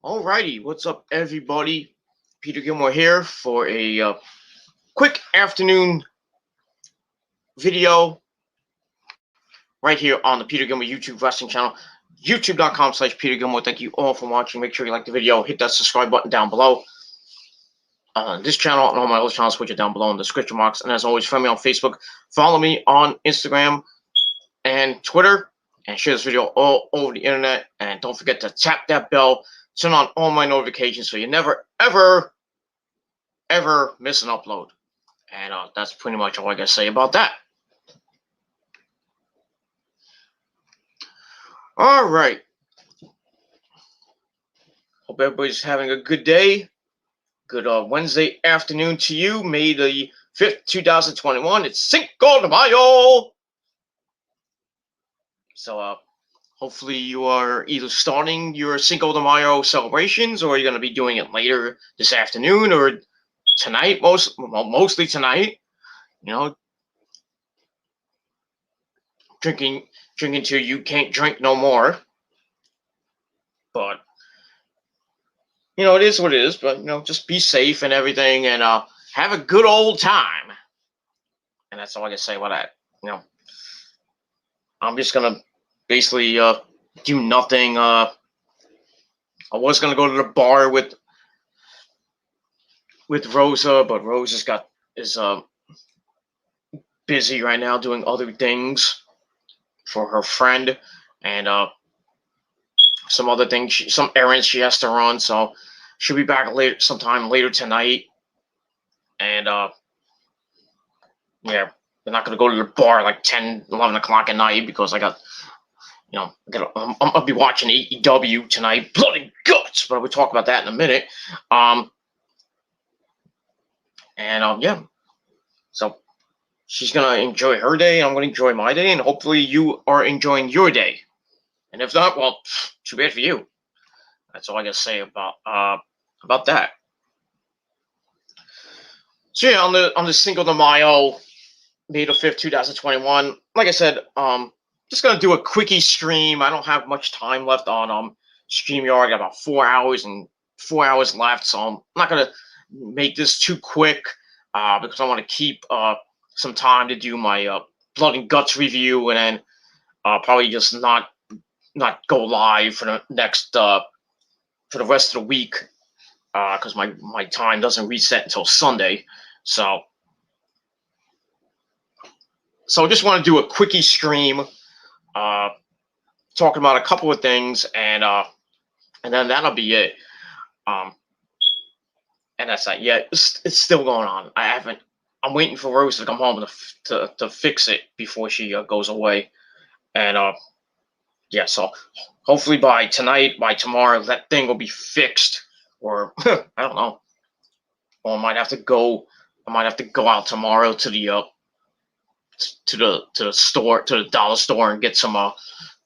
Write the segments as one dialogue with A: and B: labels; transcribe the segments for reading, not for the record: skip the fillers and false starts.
A: Alrighty, what's up, everybody? Peter Gilmore here for a quick afternoon video right here on the Peter Gilmore YouTube wrestling channel, youtube.com/Peter Gilmore. Thank you all for watching. Make sure you like the video, hit that subscribe button down below. This channel and all my other channels, which are down below in the description box. And as always, friend me on Facebook, follow me on Instagram and Twitter, and share this video all over the internet. And don't forget to tap that bell, turn on all my notifications so you never, ever miss an upload. And that's pretty much all I gotta say about that. All right. Hope everybody's having a good day. Good Wednesday afternoon to you, May the 5th, 2021. It's Cinco de Mayo. So hopefully you are either starting your Cinco de Mayo celebrations, or you're going to be doing it later this afternoon or tonight, mostly tonight. You know, drinking till you can't drink no more. But it is what it is. But just be safe and everything, and have a good old time. And that's all I can say about that. I'm just gonna basically do nothing. I was gonna go to the bar with Rosa, but Rosa's is busy right now doing other things for her friend, and some other things, some errands she has to run. So she'll be back sometime later tonight. And yeah, we're not gonna go to the bar like 10, 11 o'clock at night because I got, I'll be watching AEW tonight, Blood and Guts, but we'll talk about that in a minute. Yeah, so she's gonna enjoy her day, and I'm gonna enjoy my day, and hopefully you are enjoying your day. And if not, well, too bad for you. That's all I gotta say about that. So yeah, on the Cinco de Mayo, May the 5th, 2021. Like I said, just gonna do a quickie stream. I don't have much time left on StreamYard. I got about 4 hours left, so I'm not gonna make this too quick because I want to keep some time to do my Blood and Guts review, and then probably just not go live for the next for the rest of the week because my time doesn't reset until Sunday. So I just want to do a quickie stream talking about a couple of things, and then that'll be it. And that's that. Yeah, it's still going on. I'm waiting for Rose to come home to fix it before she goes away. And yeah, so hopefully by tonight, by tomorrow, that thing will be fixed. Or I don't know. Or I might have to go out tomorrow to the store, to the dollar store, and get some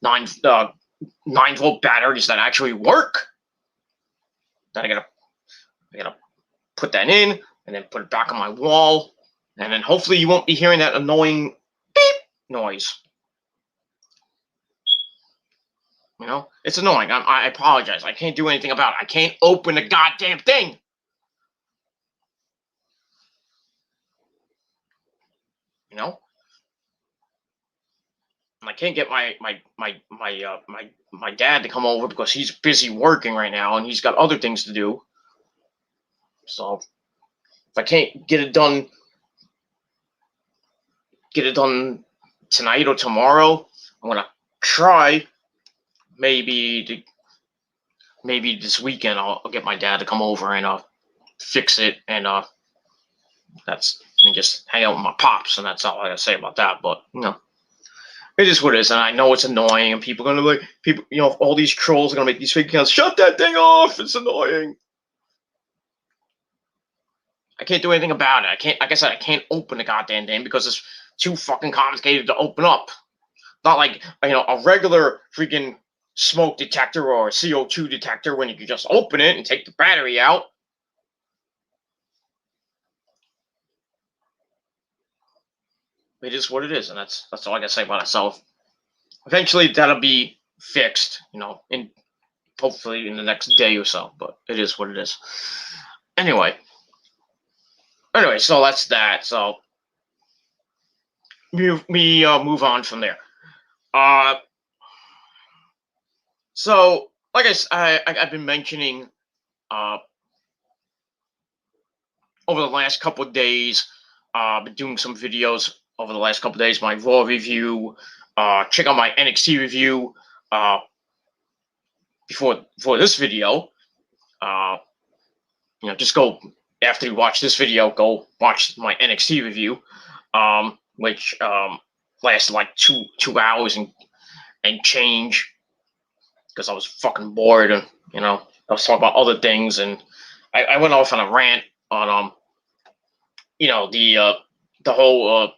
A: 9-volt batteries that actually work. Then I gotta put that in and then put it back on my wall, and then hopefully you won't be hearing that annoying beep noise. It's annoying. I apologize. I can't do anything about it. I can't open the goddamn thing. And I can't get my dad to come over because he's busy working right now and he's got other things to do. So if I can't get it done tonight or tomorrow, I'm gonna try maybe this weekend I'll get my dad to come over and fix it, and just hang out with my pops, and that's all I gotta say about that. But it is what it is, and I know it's annoying, and people are gonna all these trolls are gonna make these fake accounts. Shut that thing off! It's annoying. I can't do anything about it. I can't, like I said, I can't open the goddamn thing because it's too fucking complicated to open up. Not like a regular freaking smoke detector or a CO2 detector when you can just open it and take the battery out. It is what it is, and that's all I gotta say about it. So eventually that'll be fixed, in hopefully in the next day or so. But it is what it is. Anyway, so that's that. So we move on from there. So like I've been mentioning over the last couple of days, been doing some videos over the last couple of days. My Raw review, check out my NXT review before this video. Just go after you watch this video, go watch my NXT review, which lasted like two hours and change because I was fucking bored, and I was talking about other things, and I went off on a rant on the whole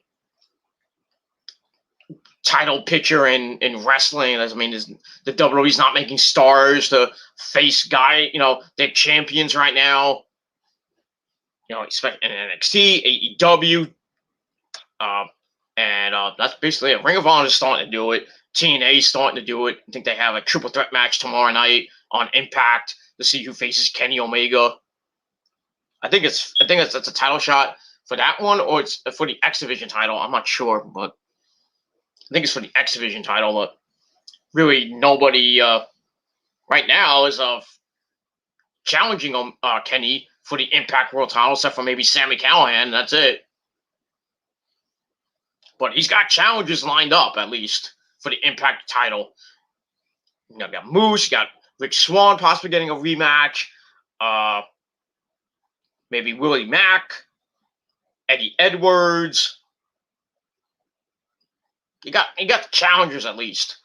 A: title picture in wrestling. I mean, the WWE's not making stars to face guy. They're champions right now. Expect in NXT, AEW, and that's basically it. Ring of Honor is starting to do it. TNA is starting to do it. I think they have a triple threat match tomorrow night on Impact to see who faces Kenny Omega. I think it's a title shot for that one, or it's for the X Division title. I'm not sure, but I think it's for the X Division title. But really, nobody right now is challenging Kenny for the Impact World title, except for maybe Sami Callihan. That's it. But he's got challenges lined up, at least, for the Impact title. You got Moose, you got Rich Swann possibly getting a rematch. Maybe Willie Mack, Eddie Edwards. You got the challengers, at least,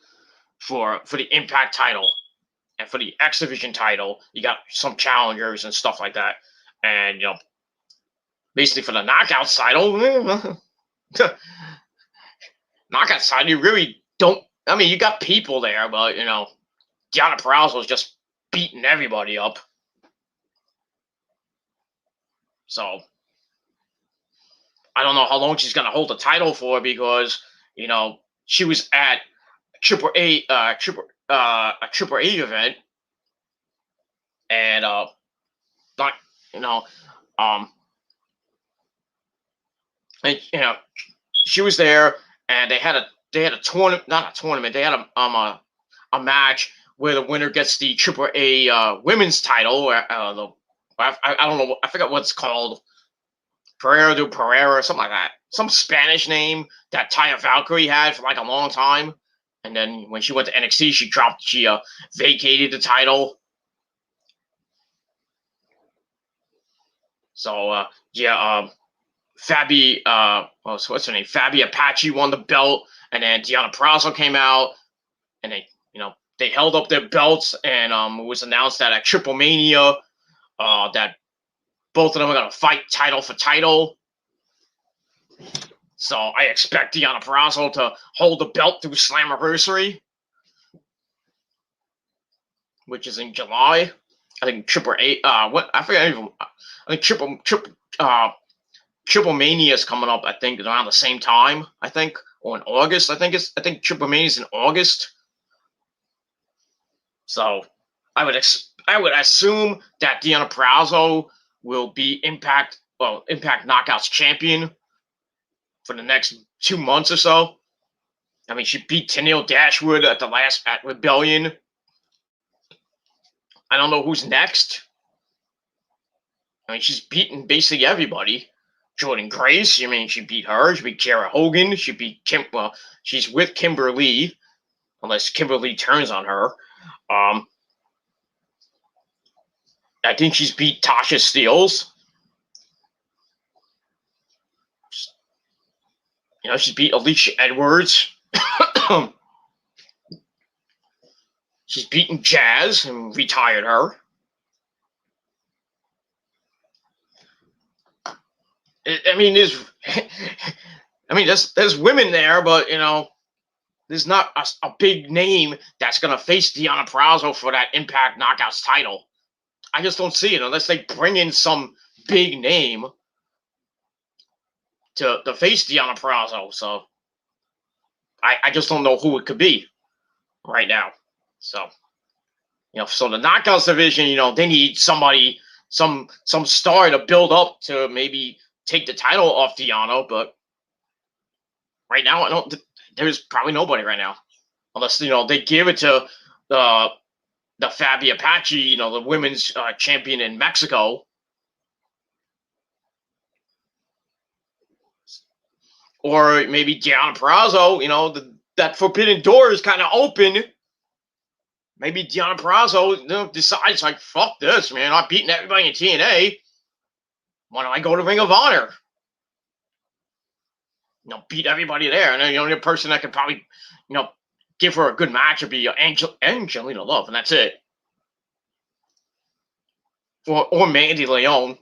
A: for the Impact title. And for the X Division title, you got some challengers and stuff like that. And, basically for the Knockouts title, Knockouts title, you really don't. I mean, you got people there, but, Deonna Purrazzo is just beating everybody up. So, I don't know how long she's going to hold the title for, because, she was at a Triple A event, and not, and, she was there, and they had a tournament, not a tournament. They had a match where the winner gets the Triple A women's title. I don't know. I forgot what it's called. Pereira do Pereira, something like that. Some Spanish name that Taya Valkyrie had for like a long time. And then when she went to NXT, she vacated the title. So, Fabi, what's her name? Fabi Apache won the belt, and then Deonna Purrazzo came out, and they held up their belts, and it was announced that at Triple Mania, that both of them are going to fight title for title. So I expect Deonna Purrazzo to hold the belt through Slammiversary, which is in July. I think Triple Mania is coming up. I think around the same time. I think, or in August. I think Triple Mania is in August. So I would assume that Deonna Purrazzo will be Impact Knockouts champion for the next 2 months or so. I mean, she beat Tennille Dashwood at Rebellion. I don't know who's next. I mean, she's beaten basically everybody. Jordynne Grace, I mean, she beat her. She beat Kiera Hogan. She beat she's with Kimber Lee, unless Kimber Lee turns on her. I think she's beat Tasha Steelz. She's beat Alicia Edwards. She's beaten Jazz and retired her. There's women there, but there's not a big name that's gonna face Deonna Purrazzo for that Impact Knockouts title. I just don't see it unless they bring in some big name to face Deonna Purrazzo. So I just don't know who it could be right now. So So the knockouts division, they need somebody, some star to build up to maybe take the title off Deanna. But right now, I don't. There's probably nobody right now, unless they give it to the Fabi Apache, the women's champion in Mexico, or maybe Deanna Purrazzo. That forbidden door is kind of open. Maybe Deanna Purrazzo decides, like, fuck this, man. I've beaten everybody in TNA. Why don't I go to Ring of Honor? Beat everybody there. And then the only person that could probably, give her a good match would be Angelina Love, and that's it. Or Mandy Leon.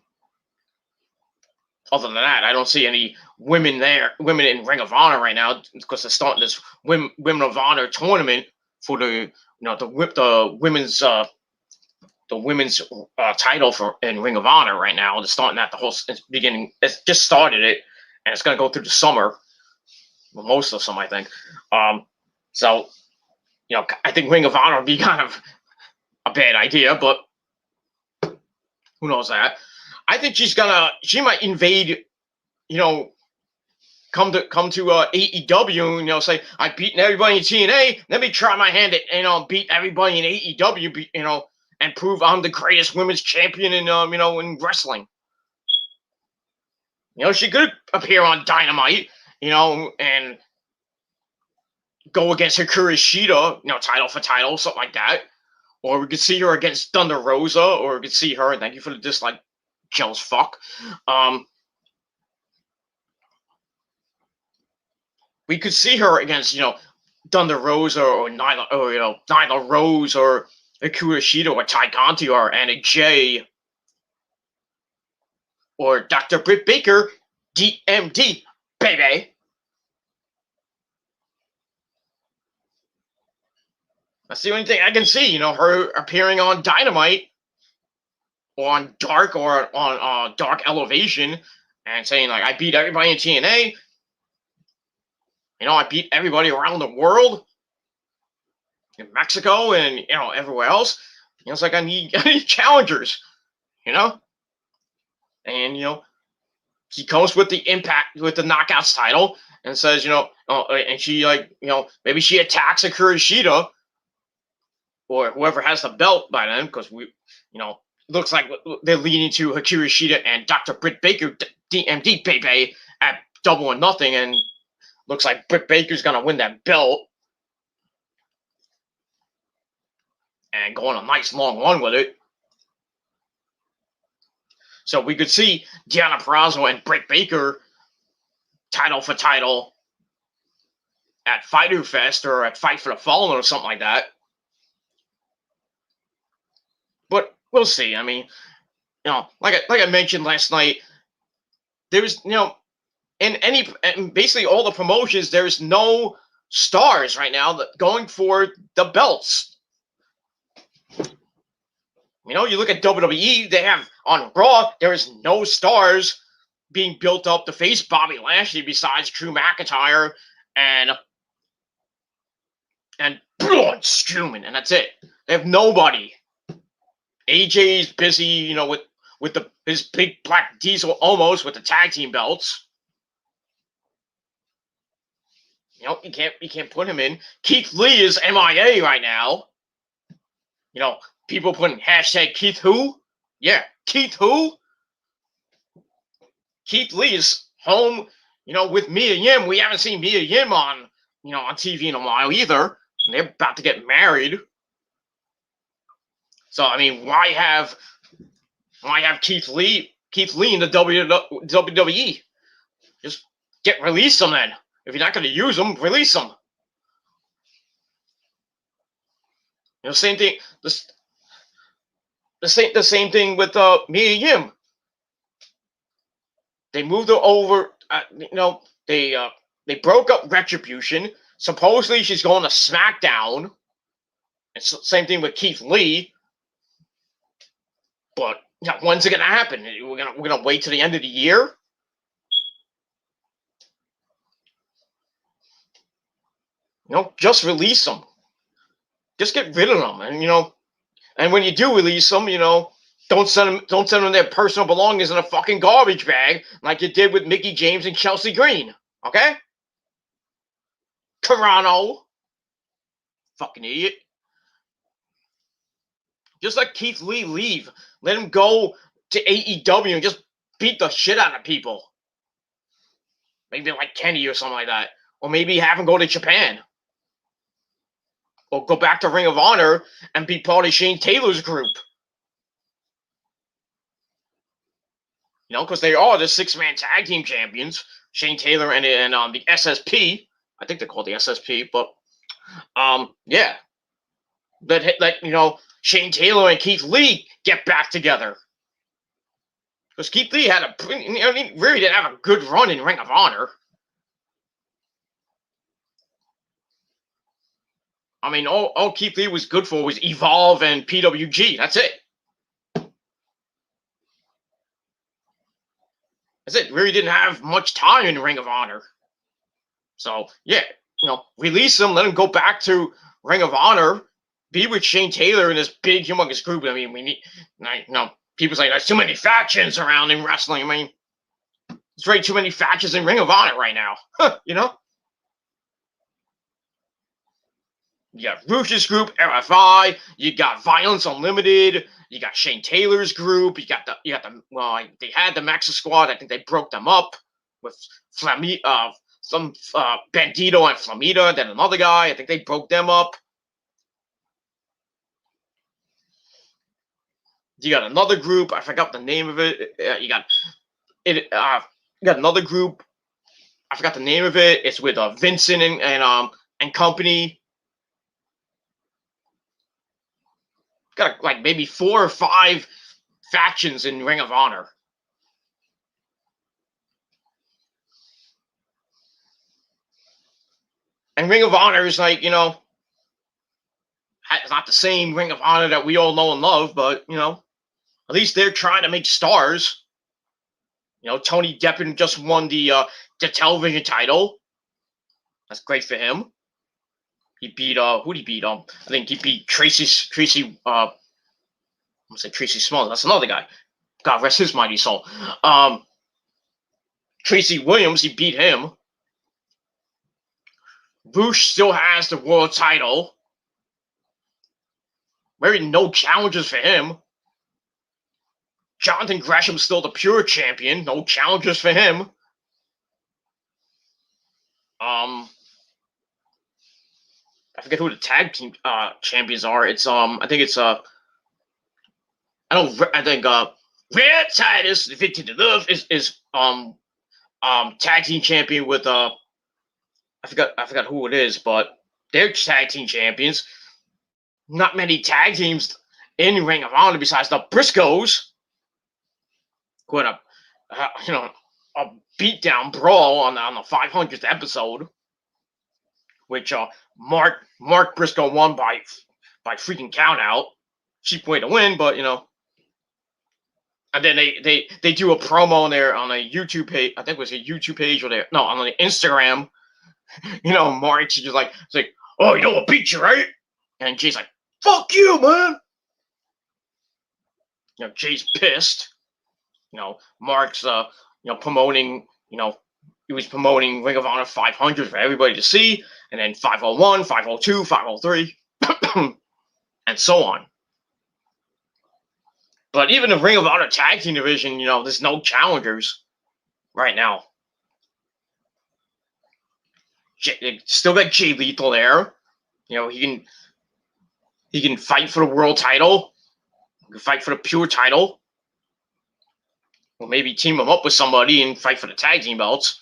A: Other than that, I don't see any women in Ring of Honor right now, because they're starting this Women of Honor tournament for the women's title for in Ring of Honor right now. They're starting at the whole beginning. It's just started it, and it's going to go through the summer. Well, most of the summer, I think. So, I think Ring of Honor would be kind of a bad idea, but who knows that? I think she might invade, come to AEW, say, I've beaten everybody in TNA. Let me try my hand at, beat everybody in AEW, and prove I'm the greatest women's champion in, in wrestling. She could appear on Dynamite, and go against Hikaru Shida, title for title, something like that. Or we could see her against Thunder Rosa, or we could see her, and thank you for the dislike, jealous fuck. We could see her against, Thunder Rosa, or Nyla Rose, or Hikaru Shida, or Ty Conti, or Anna Jay, or Dr. Britt Baker, DMD, baby. That's the only thing I can see, her appearing on Dynamite, or on Dark, or on Dark Elevation, and saying, like, I beat everybody in TNA. I beat everybody around the world, in Mexico, and everywhere else. It's like I need challengers, and she comes with the Impact, with the Knockouts title, and says, and she, like, maybe she attacks Hikaru Shida, or whoever has the belt by then, because looks like they're leading to Hikaru Shida and Dr. Britt Baker, DMD, baby, at Double or Nothing, and looks like Britt Baker's gonna win that belt and go on a nice long run with it. So we could see Deanna Purrazzo and Britt Baker title for title at Fyter Fest, or at Fight for the Fallen, or something like that. But we'll see. I mean, like I mentioned last night, there's in basically all the promotions, there's no stars right now that going for the belts. You look at WWE, they have on Raw, there is no stars being built up to face Bobby Lashley besides Drew McIntyre and Braun Strowman, and that's it. They have nobody. AJ's busy, with his big black diesel almost with the tag team belts. You can't put him in. Keith Lee is MIA right now. People putting hashtag Keith who? Yeah, Keith who? Keith Lee is home, with Mia Yim. We haven't seen Mia Yim on TV in a while either. And they're about to get married. So, I mean, why have Keith Lee in the WWE? Just release him then. If you're not going to use him, release him. Same thing. The same thing with Mia Yim. They moved her over. They broke up Retribution. Supposedly she's going to SmackDown. It's the same thing with Keith Lee. But when's it gonna happen? We're gonna wait to the end of the year. Just release them. Just get rid of them, and And when you do release them, don't send them their personal belongings in a fucking garbage bag like you did with Mickey James and Chelsea Green. Okay? Toronto. Fucking idiot. Just let Keith Lee leave. Let him go to AEW and just beat the shit out of people. Maybe like Kenny or something like that. Or maybe have him go to Japan. Or go back to Ring of Honor and be part of Shane Taylor's group. Because they are the six-man tag team champions. Shane Taylor and the SSP. I think they're called the SSP, but yeah. Let Shane Taylor and Keith Lee get back together. Because Keith Lee really didn't have a good run in Ring of Honor. I mean, all Keith Lee was good for was Evolve and PWG. That's it. That's it. Really didn't have much time in Ring of Honor. So, yeah, release him, let him go back to Ring of Honor, be with Shane Taylor in this big, humongous group. I mean, we need, people say there's too many factions around in wrestling. I mean, there's very too many factions in Ring of Honor right now. You got Rush's group, RFI. You got Violence Unlimited. You got Shane Taylor's group. You got they had the Maxa Squad. I think they broke them up with some Bandito and Flamita. Then another guy. I think they broke them up. You got another group. I forgot the name of it. You got another group. I forgot the name of it. It's with Vincent and company. Got like maybe 4 or 5 factions in Ring of Honor. And Ring of Honor is like, it's not the same Ring of Honor that we all know and love, but, at least they're trying to make stars. Tony Deppen just won the television title. That's great for him. He beat who did he beat? I think he beat Tracy I'm gonna say Tracy Smalls. That's another guy. God rest his mighty soul. Tracy Williams, he beat him. Bush still has the world title. Maybe no challenges for him. Jonathan Gresham's still the pure champion. No challenges for him. I forget who the tag team champions are. It's I think it's Rare Titus, the Victor to Love is tag team champion with I forgot who it is, but they're tag team champions. Not many tag teams in Ring of Honor besides the Briscoes. Who had a beatdown brawl on the 500th episode, which Mark Briscoe won by freaking count out. Cheap way to win, but and then they do a promo on a YouTube page. I think it was a YouTube page on the Instagram. Mark's just like, it's like, oh, I beat you, right? And Jay's like, fuck you, man. Jay's pissed. Mark's promoting, he was promoting Ring of Honor 500 for everybody to see, and then 501, 502, 503, and so on. But even the Ring of Honor tag team division, there's no challengers right now. Still got Jay Lethal there. He can fight for the world title. He can fight for the pure title. Or maybe team him up with somebody and fight for the tag team belts.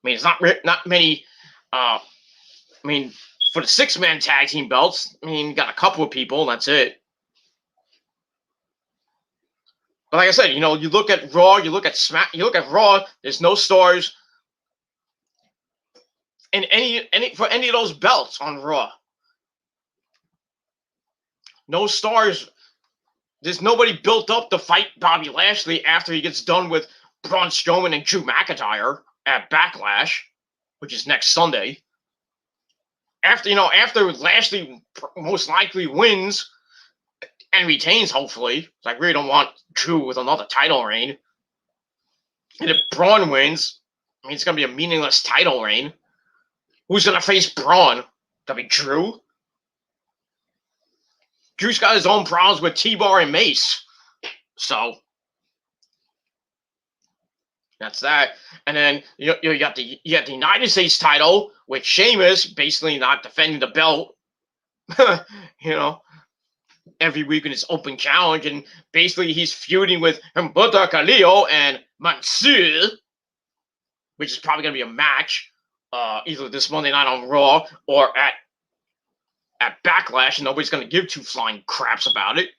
A: I mean, it's not many. For the 6-man tag team belts, you got a couple of people. That's it. But like I said, you look at Raw, you look at Smack, you look at Raw. There's no stars in any of those belts on Raw. No stars. There's nobody built up to fight Bobby Lashley after he gets done with Braun Strowman and Drew McIntyre at Backlash, which is next Sunday. After Lashley most likely wins and retains, hopefully. I really don't want Drew with another title reign. And if Braun wins, I mean, it's going to be a meaningless title reign. Who's going to face Braun? Going to be Drew? Drew's got his own problems with T-Bar and Mace. So, that's that. And then you got the United States title with Sheamus basically not defending the belt. Every week in his open challenge, and basically he's feuding with Humberto Carrillo and Mansoor, which is probably going to be a match either this Monday night on Raw or at Backlash, and nobody's going to give two flying craps about it.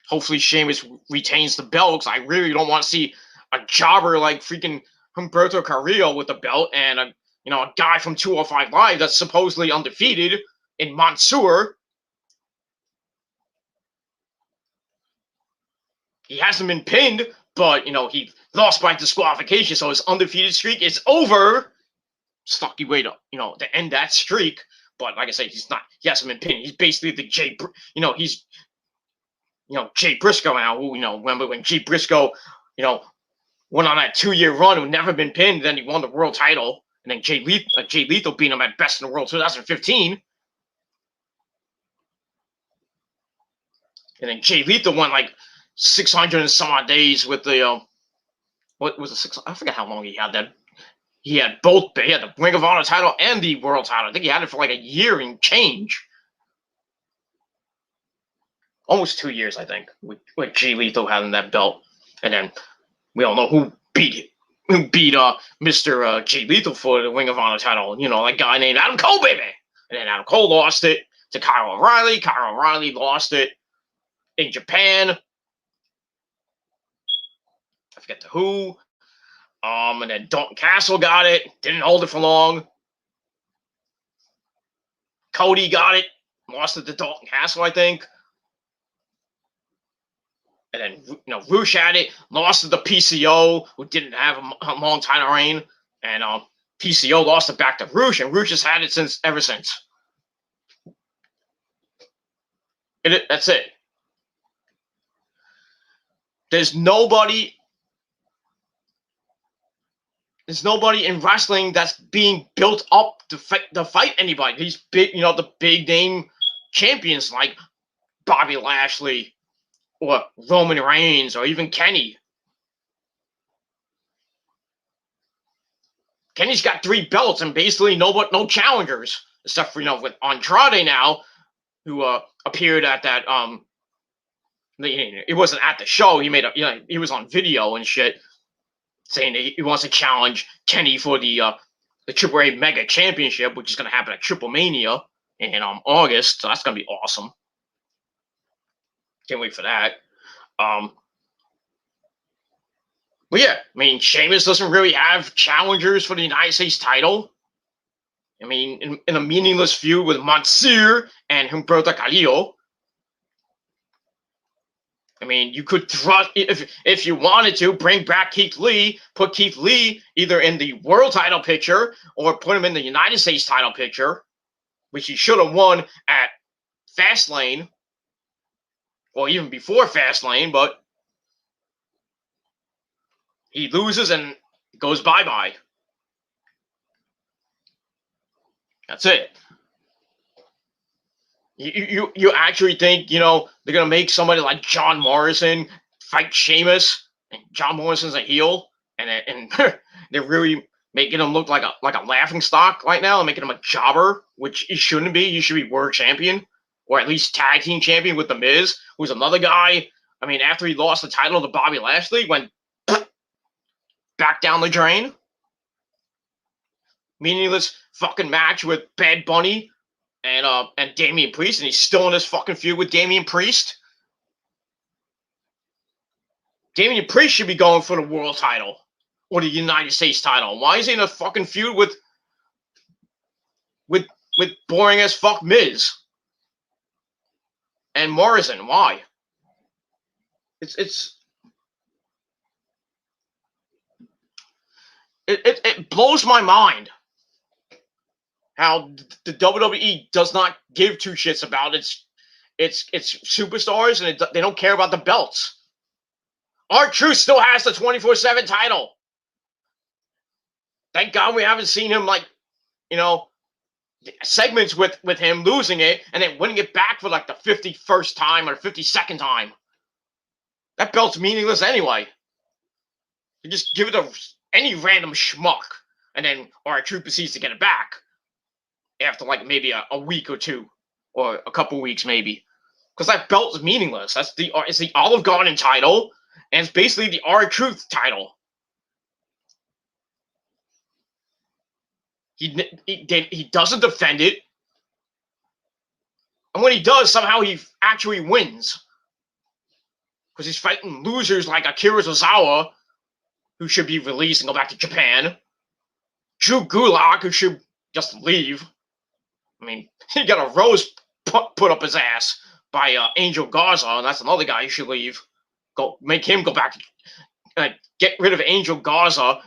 A: Hopefully Sheamus retains the belt, because I really don't want to see a jobber like freaking Humberto Carrillo with the belt, and a guy from 205 Live that's supposedly undefeated in Mansoor. He hasn't been pinned, but he lost by disqualification, so his undefeated streak is over. Sucky way to to end that streak. But like I say, he hasn't been pinned. He's basically the he's Jay Briscoe now. Who remember when Jay Briscoe went on that 2-year run who never been pinned, then he won the world title, and then Jay Lethal beat him at Best in the World 2015. And then Jay Lethal won like 600 and some odd days with the what was the 6? I forget how long he had that. He had both. He had the Ring of Honor title and the world title. I think he had it for like a year and change. Almost 2 years, I think, with Jay Lethal having that belt. And then we all know who beat Mr. Jay Lethal for the Ring of Honor title. That guy named Adam Cole, baby. And then Adam Cole lost it to Kyle O'Reilly. Kyle O'Reilly lost it in Japan. I forget to who. And then Dalton Castle got it. Didn't hold it for long. Cody got it. Lost it to Dalton Castle, I think. And then Rush had it. Lost to the PCO, who didn't have a long title reign. And PCO lost it back to Rush, and Rush has had it ever since. That's it. There's nobody in wrestling that's being built up to fight anybody. These big, the big name champions like Bobby Lashley or Roman Reigns or even Kenny. Kenny's got 3 belts and basically no challengers, except for with Andrade now, who appeared at that it wasn't at the show. He made he was on video and shit, saying that he wants to challenge Kenny for the AAA Mega Championship, which is going to happen at Triple Mania in August. So that's going to be awesome. Can't wait for that. But yeah, I mean, Sheamus doesn't really have challengers for the United States title. I mean, in a meaningless feud with Mansoor and Humberto Carrillo. I mean, you could thrust, if you wanted to, bring back Keith Lee, put Keith Lee either in the world title picture or put him in the United States title picture, which he should have won at Fastlane, or even before Fastlane, but he loses and goes bye-bye. That's it. You actually think, they're going to make somebody like John Morrison fight Sheamus, and John Morrison's a heel, and they're really making him look like a laughing stock right now, and making him a jobber, which he shouldn't be. He should be world champion, or at least tag team champion with The Miz, who's another guy. I mean, after he lost the title to Bobby Lashley, went back down the drain. Meaningless fucking match with Bad Bunny and Damian Priest, and he's still in this fucking feud with Damian Priest. Damian Priest should be going for the world title or the United States title. Why is he in a fucking feud with boring as fuck Miz and Morrison? Why? It blows my mind how the WWE does not give two shits about its it's superstars, and they don't care about the belts. R-Truth still has the 24/7 title. Thank God we haven't seen him, like, you know, segments with him losing it and then winning it back for like the 51st time or 52nd time. That belt's meaningless anyway. You just give it to any random schmuck, and then R-Truth proceeds to get it back after like maybe a week or two, or a couple weeks maybe, because that belt is meaningless. It's the Olive Garden title, and it's basically the R-Truth title. He doesn't defend it, and when he does, somehow he actually wins, because he's fighting losers like Akira Tozawa, who should be released and go back to Japan. Drew Gulak, who should just leave. I mean, he got a rose put up his ass by Angel Garza, and that's another guy who should leave. Make him go back. Get rid of Angel Garza.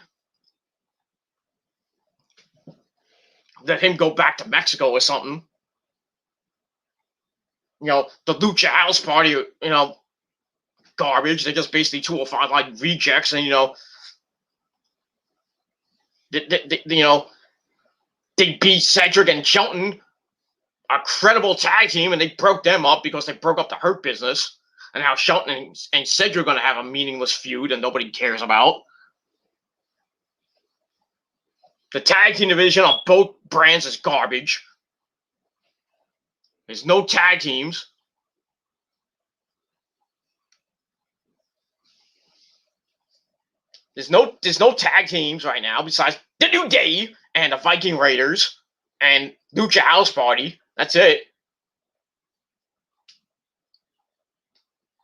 A: Let him go back to Mexico or something. The Lucha House Party, garbage. They're just basically 205 like rejects, and they beat Cedric and Shelton, a credible tag team, and they broke them up because they broke up the Hurt Business. And now Shelton and Cedric are going to have a meaningless feud and nobody cares about. The tag team division on both brands is garbage. There's no tag teams. There's no tag teams right now besides the New Day and the Viking Raiders and Lucha House Party. That's it.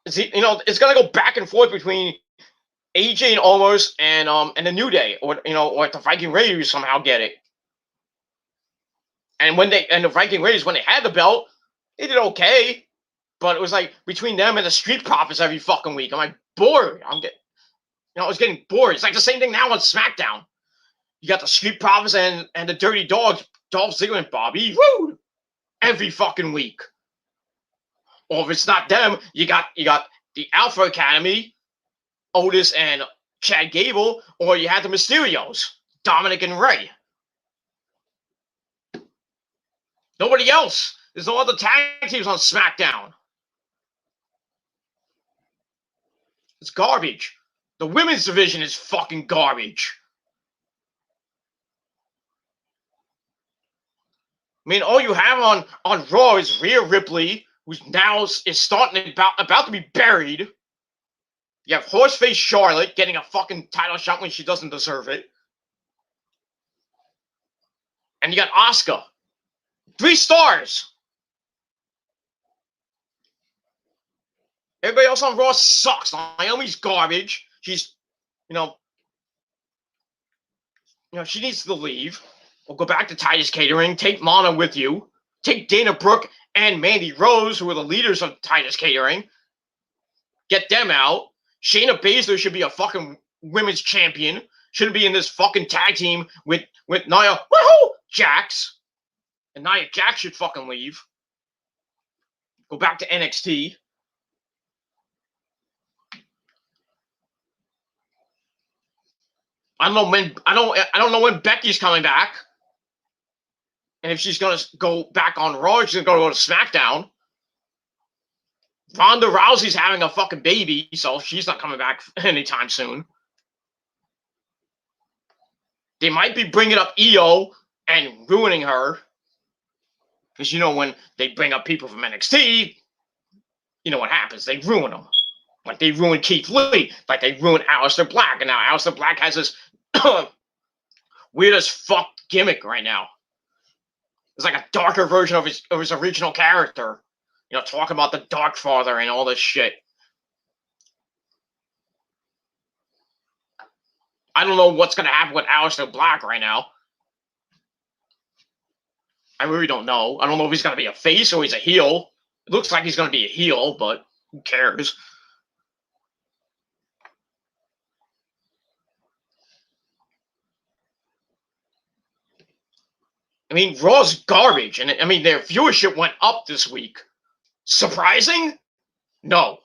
A: It's gonna go back and forth between AJ and Omos and the New Day, or the Viking Raiders somehow get it. And the Viking Raiders, when they had the belt, they did okay, but it was like between them and the Street Profits every fucking week. I'm like bored. I was getting bored. It's like the same thing now on SmackDown. You got the Street Profits and the Dirty Dogs, Dolph Ziggler and Bobby Roode, every fucking week. Or if it's not them, you got the Alpha Academy, Otis and Chad Gable, or you had the Mysterios, Dominic and Ray. Nobody else. There's no other tag teams on SmackDown. It's garbage. The women's division is fucking garbage. I mean, all you have on Raw is Rhea Ripley, who's now is starting about to be buried. You have Horseface Charlotte getting a fucking title shot when she doesn't deserve it. And you got Asuka. 3 stars. Everybody else on Raw sucks. Naomi's garbage. She's, she needs to leave. Or go back to Titus Catering. Take Lana with you. Take Dana Brooke and Mandy Rose, who are the leaders of Titus Catering. Get them out. Shayna Baszler should be a fucking women's champion. Shouldn't be in this fucking tag team with Nia Jax. And Nia Jax should fucking leave. Go back to NXT. I don't know when Becky's coming back. And if she's gonna go back on Raw, she's gonna go to SmackDown. Ronda Rousey's having a fucking baby, so she's not coming back anytime soon. They might be bringing up Io and ruining her. Because when they bring up people from NXT, you know what happens. They ruin them. Like they ruined Keith Lee. Like they ruined Aleister Black. And now Aleister Black has this weird as fuck gimmick right now. It's like a darker version of his original character. Talk about the Dark Father and all this shit. I don't know what's going to happen with Aleister Black right now. I really don't know. I don't know if he's going to be a face or he's a heel. It looks like he's going to be a heel, but who cares? I mean, Raw's garbage. And I mean, their viewership went up this week. Surprising? No.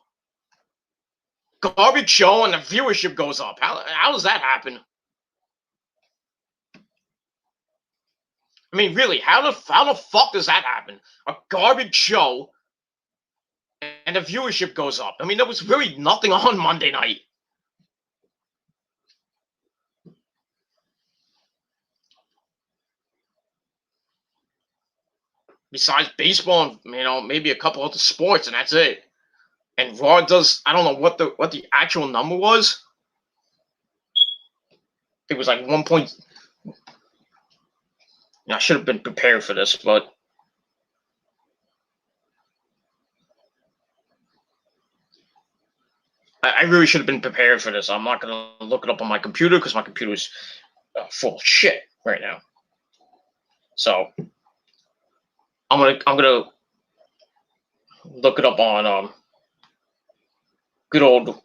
A: Garbage show and the viewership goes up. How does that happen? I mean, really, how the fuck does that happen? A garbage show and the viewership goes up. I mean, there was really nothing on Monday night. Besides baseball and maybe a couple other sports, and that's it. And Raw does, I don't know what the actual number was. It was like 1 point. I should have been prepared for this, but I really should have been prepared for this. I'm not going to look it up on my computer because my computer is full of shit right now. So I'm gonna look it up on good old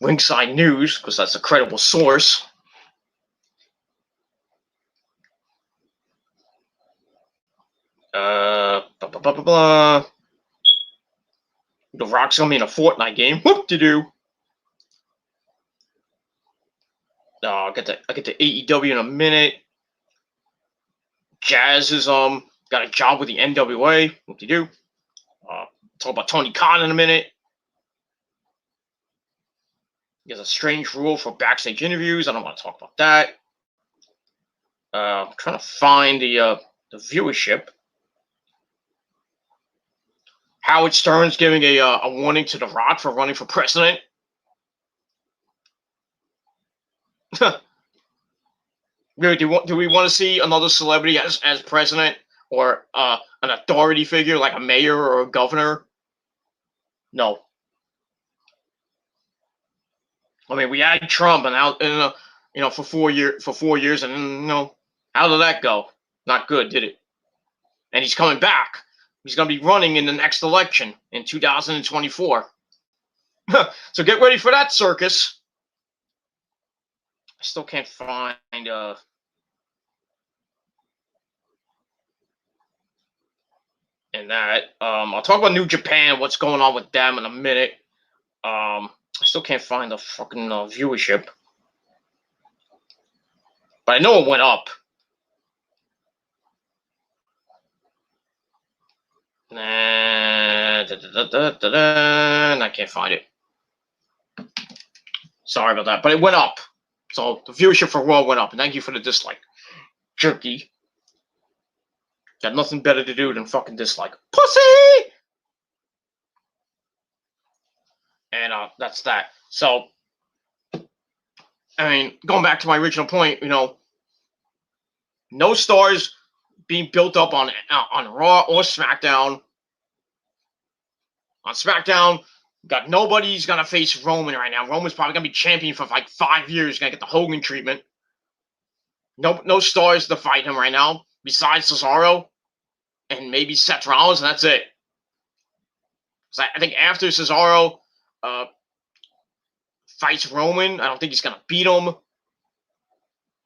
A: Ringside News because that's a credible source. Blah, blah, blah, blah, blah. The Rock's gonna be in a Fortnite game. Whoop-de-doo. I'll get to AEW in a minute. Jazz is got a job with the NWA. Whoop-de-doo. Talk about Tony Khan in a minute. There's a strange rule for backstage interviews. I don't want to talk about that. I'm trying to find the viewership. Howard Stern's giving a warning to The Rock for running for president. Really, do we want to see another celebrity as president or an authority figure like a mayor or a governor? No. I mean, we had Trump and for 4 years, and how did that go? Not good, did it? And he's coming back. He's going to be running in the next election in 2024. So get ready for that circus. I still can't find in that. I'll talk about New Japan, what's going on with them in a minute. I still can't find the fucking viewership. But I know it went up. And I can't find it. Sorry about that. But it went up. So the viewership for Raw went up. And thank you for the dislike. Jerky. Got nothing better to do than fucking dislike. Pussy! And that's that. So, I mean, going back to my original point, no stars being built up on Raw or SmackDown. On SmackDown, got nobody's gonna face Roman right now. Roman's probably gonna be champion for like 5 years. Gonna get the Hogan treatment. No stars to fight him right now besides Cesaro and maybe Seth Rollins, and that's it. So I think after Cesaro fights Roman, I don't think he's gonna beat him.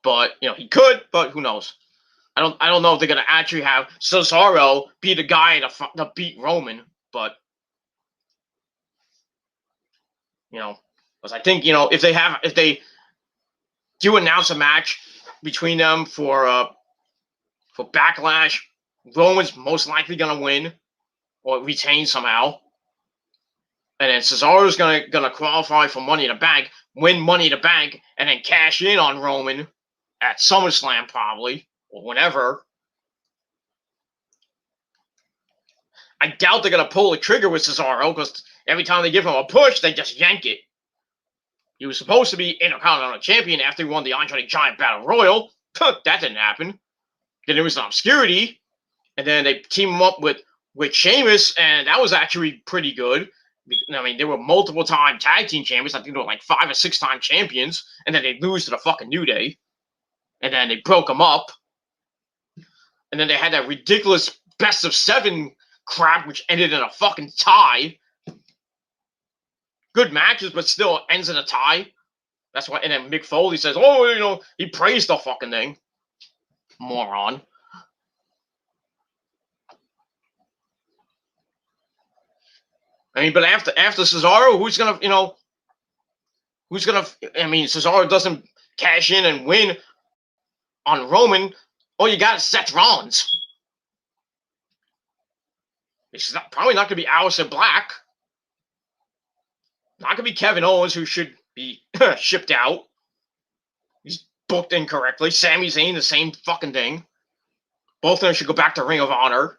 A: But he could, but who knows? I don't know if they're gonna actually have Cesaro be the guy to beat Roman, but because I think if they do announce a match between them for Backlash, Roman's most likely gonna win or retain somehow, and then Cesaro's gonna qualify for Money in the Bank, win Money in the Bank, and then cash in on Roman at SummerSlam probably or whenever. I doubt they're gonna pull the trigger with Cesaro because every time they give him a push, they just yank it. He was supposed to be Intercontinental Champion after he won the Andre the Giant Battle Royal. That didn't happen. Then there was an obscurity, and then they team him up with Sheamus, and that was actually pretty good. I mean, they were multiple-time tag team champions. I think they were like 5 or 6-time champions, and then they lose to the fucking New Day, and then they broke them up, and then they had that ridiculous best-of-7 crap, which ended in a fucking tie. Good matches, but still ends in a tie. That's why. And then Mick Foley says, "Oh, he praised the fucking thing." Moron. I mean, but after Cesaro, who's gonna, I mean, Cesaro doesn't cash in and win on Roman. All you got is Seth Rollins. It's probably not going to be Aleister Black. Not going to be Kevin Owens, who should be shipped out. He's booked incorrectly. Sami Zayn, the same fucking thing. Both of them should go back to Ring of Honor.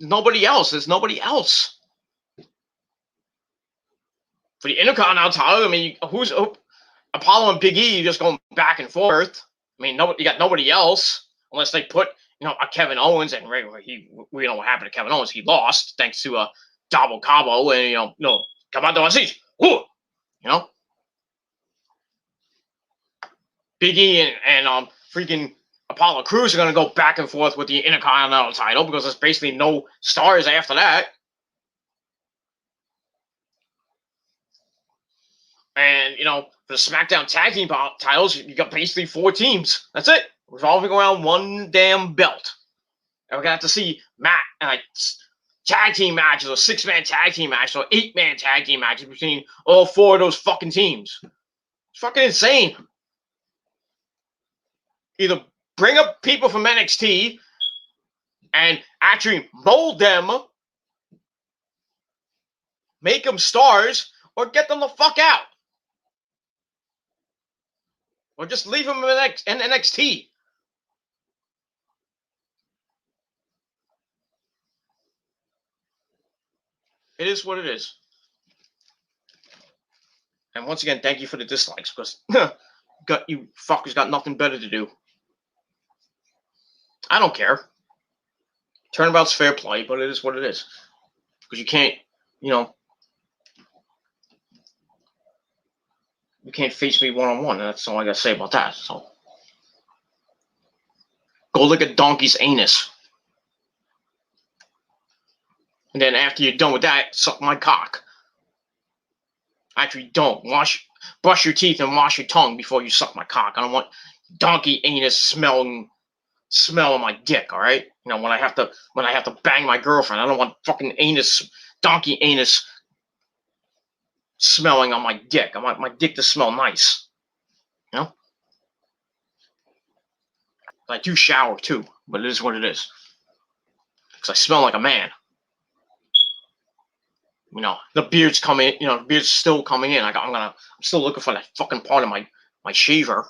A: Nobody else. There's nobody else. For the Intercontinental title, I mean, who's Apollo and Big E just going back and forth? I mean, you got nobody else unless they put a Kevin Owens, and we know what happened to Kevin Owens. He lost thanks to a double Cabo, and come out to see, Big E and freaking Apollo Crews are going to go back and forth with the Intercontinental title because there's basically no stars after that. And, for the SmackDown Tag Team titles, you got basically 4 teams. That's it. Revolving around one damn belt. And we're going to have to see tag team matches or 6-man tag team matches or 8-man tag team matches between all 4 of those fucking teams. It's fucking insane. Either bring up people from NXT and actually mold them, make them stars, or get them the fuck out. Or just leave them in NXT. It is what it is. And once again, thank you for the dislikes, because you fuckers got nothing better to do. I don't care. Turnabout's fair play, but it is what it is. Because you can't, you can't face me one-on-one. That's all I got to say about that. So, go lick a donkey's anus. And then after you're done with that, suck my cock. Actually, don't. Brush your teeth and wash your tongue before you suck my cock. I don't want donkey anus smell on my dick, all right? When I have to bang my girlfriend, I don't want fucking donkey anus smelling on my dick. I want my dick to smell nice. I do shower too, but it is what it is. Because I smell like a man. The beard's coming. The beard's still coming in. I'm still looking for that fucking part of my shaver.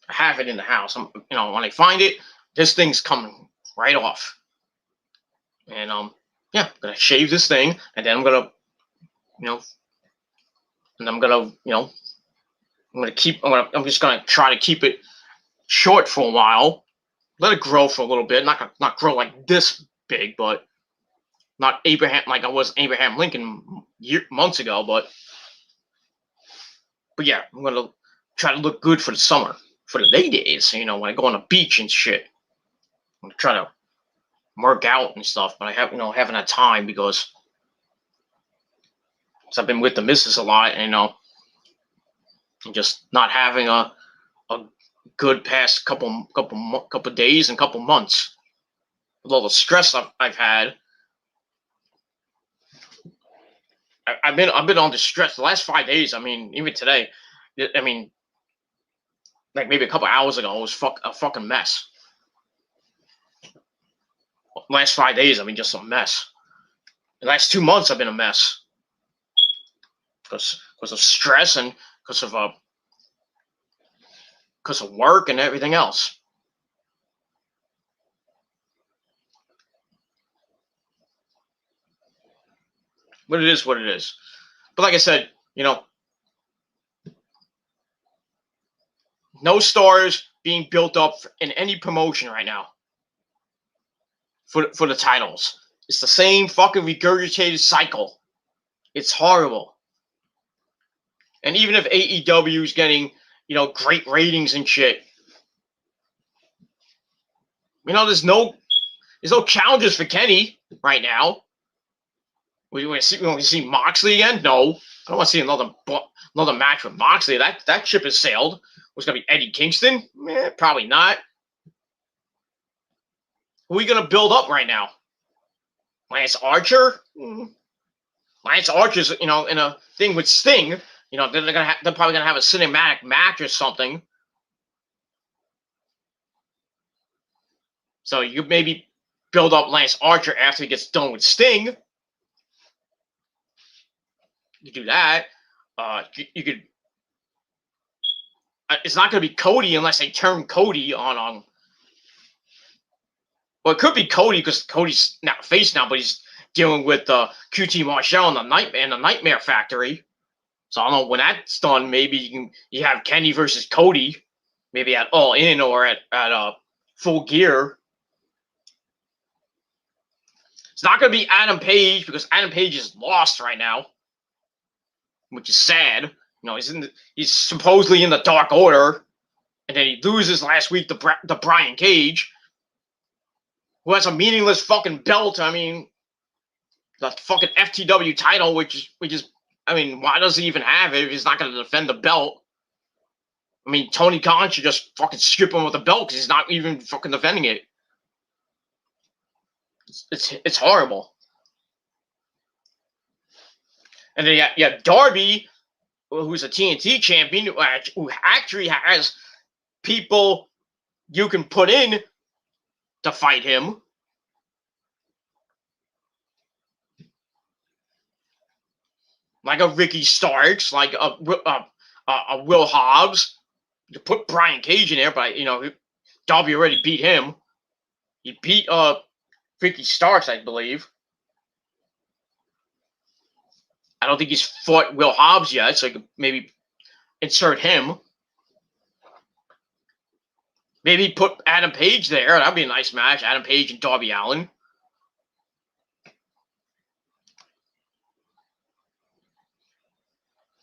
A: I have it in the house. When I find it, this thing's coming right off. And I'm gonna shave this thing, and then I'm gonna, I'm just gonna try to keep it short for a while. Let it grow for a little bit. Not grow like this big, but not Abraham like I was Abraham Lincoln months ago. But yeah, I'm gonna try to look good for the summer, for the day days. When I go on the beach and shit. I'm trying to work out and stuff, but I haven't had time because I've been with the missus a lot, and just not having a good past couple days and couple months with all the stress I've had. I've been under stress the last 5 days. I mean, even today. I mean, like maybe a couple hours ago, it was a fucking mess. Last 5 days, I mean, just a mess. The last 2 months, I've been a mess because of stress and because of work and everything else. But it is what it is. But like I said, no stars being built up in any promotion right now for the titles. It's the same fucking regurgitated cycle. It's horrible. And even if AEW is getting, great ratings and shit, there's no challenges for Kenny right now. We want to see Moxley again? No, I don't want to see another match with Moxley. That ship has sailed. Was going to be Eddie Kingston? Probably not. Who are we gonna build up right now? Lance Archer? Lance Archer's, in a thing with Sting. They're probably gonna have a cinematic match or something. So you maybe build up Lance Archer after he gets done with Sting. You do that. You could. It's not going to be Cody unless they turn Cody on. Well, it could be Cody because Cody's not face now, but he's dealing with QT Marshall and the Nightmare Factory. So I don't know when that's done. Maybe you have Kenny versus Cody, maybe at All In or at Full Gear. It's not going to be Adam Page because Adam Page is lost right now, which is sad. He's supposedly in the Dark Order, and then he loses last week to Brian Cage, who has a meaningless fucking belt. I mean, the fucking FTW title, which is, I mean, why does he even have it if he's not going to defend the belt? I mean, Tony Khan should just fucking skip him with the belt because he's not even fucking defending it. It's horrible. And then you have Darby, who's a TNT champion, who actually has people you can put in to fight him. Like a Ricky Starks, like a Will Hobbs. You put Brian Cage in there, but Darby already beat him. He beat Ricky Starks, I believe. I don't think he's fought Will Hobbs yet, so you could maybe insert him. Maybe put Adam Page there. That'd be a nice match. Adam Page and Darby Allin.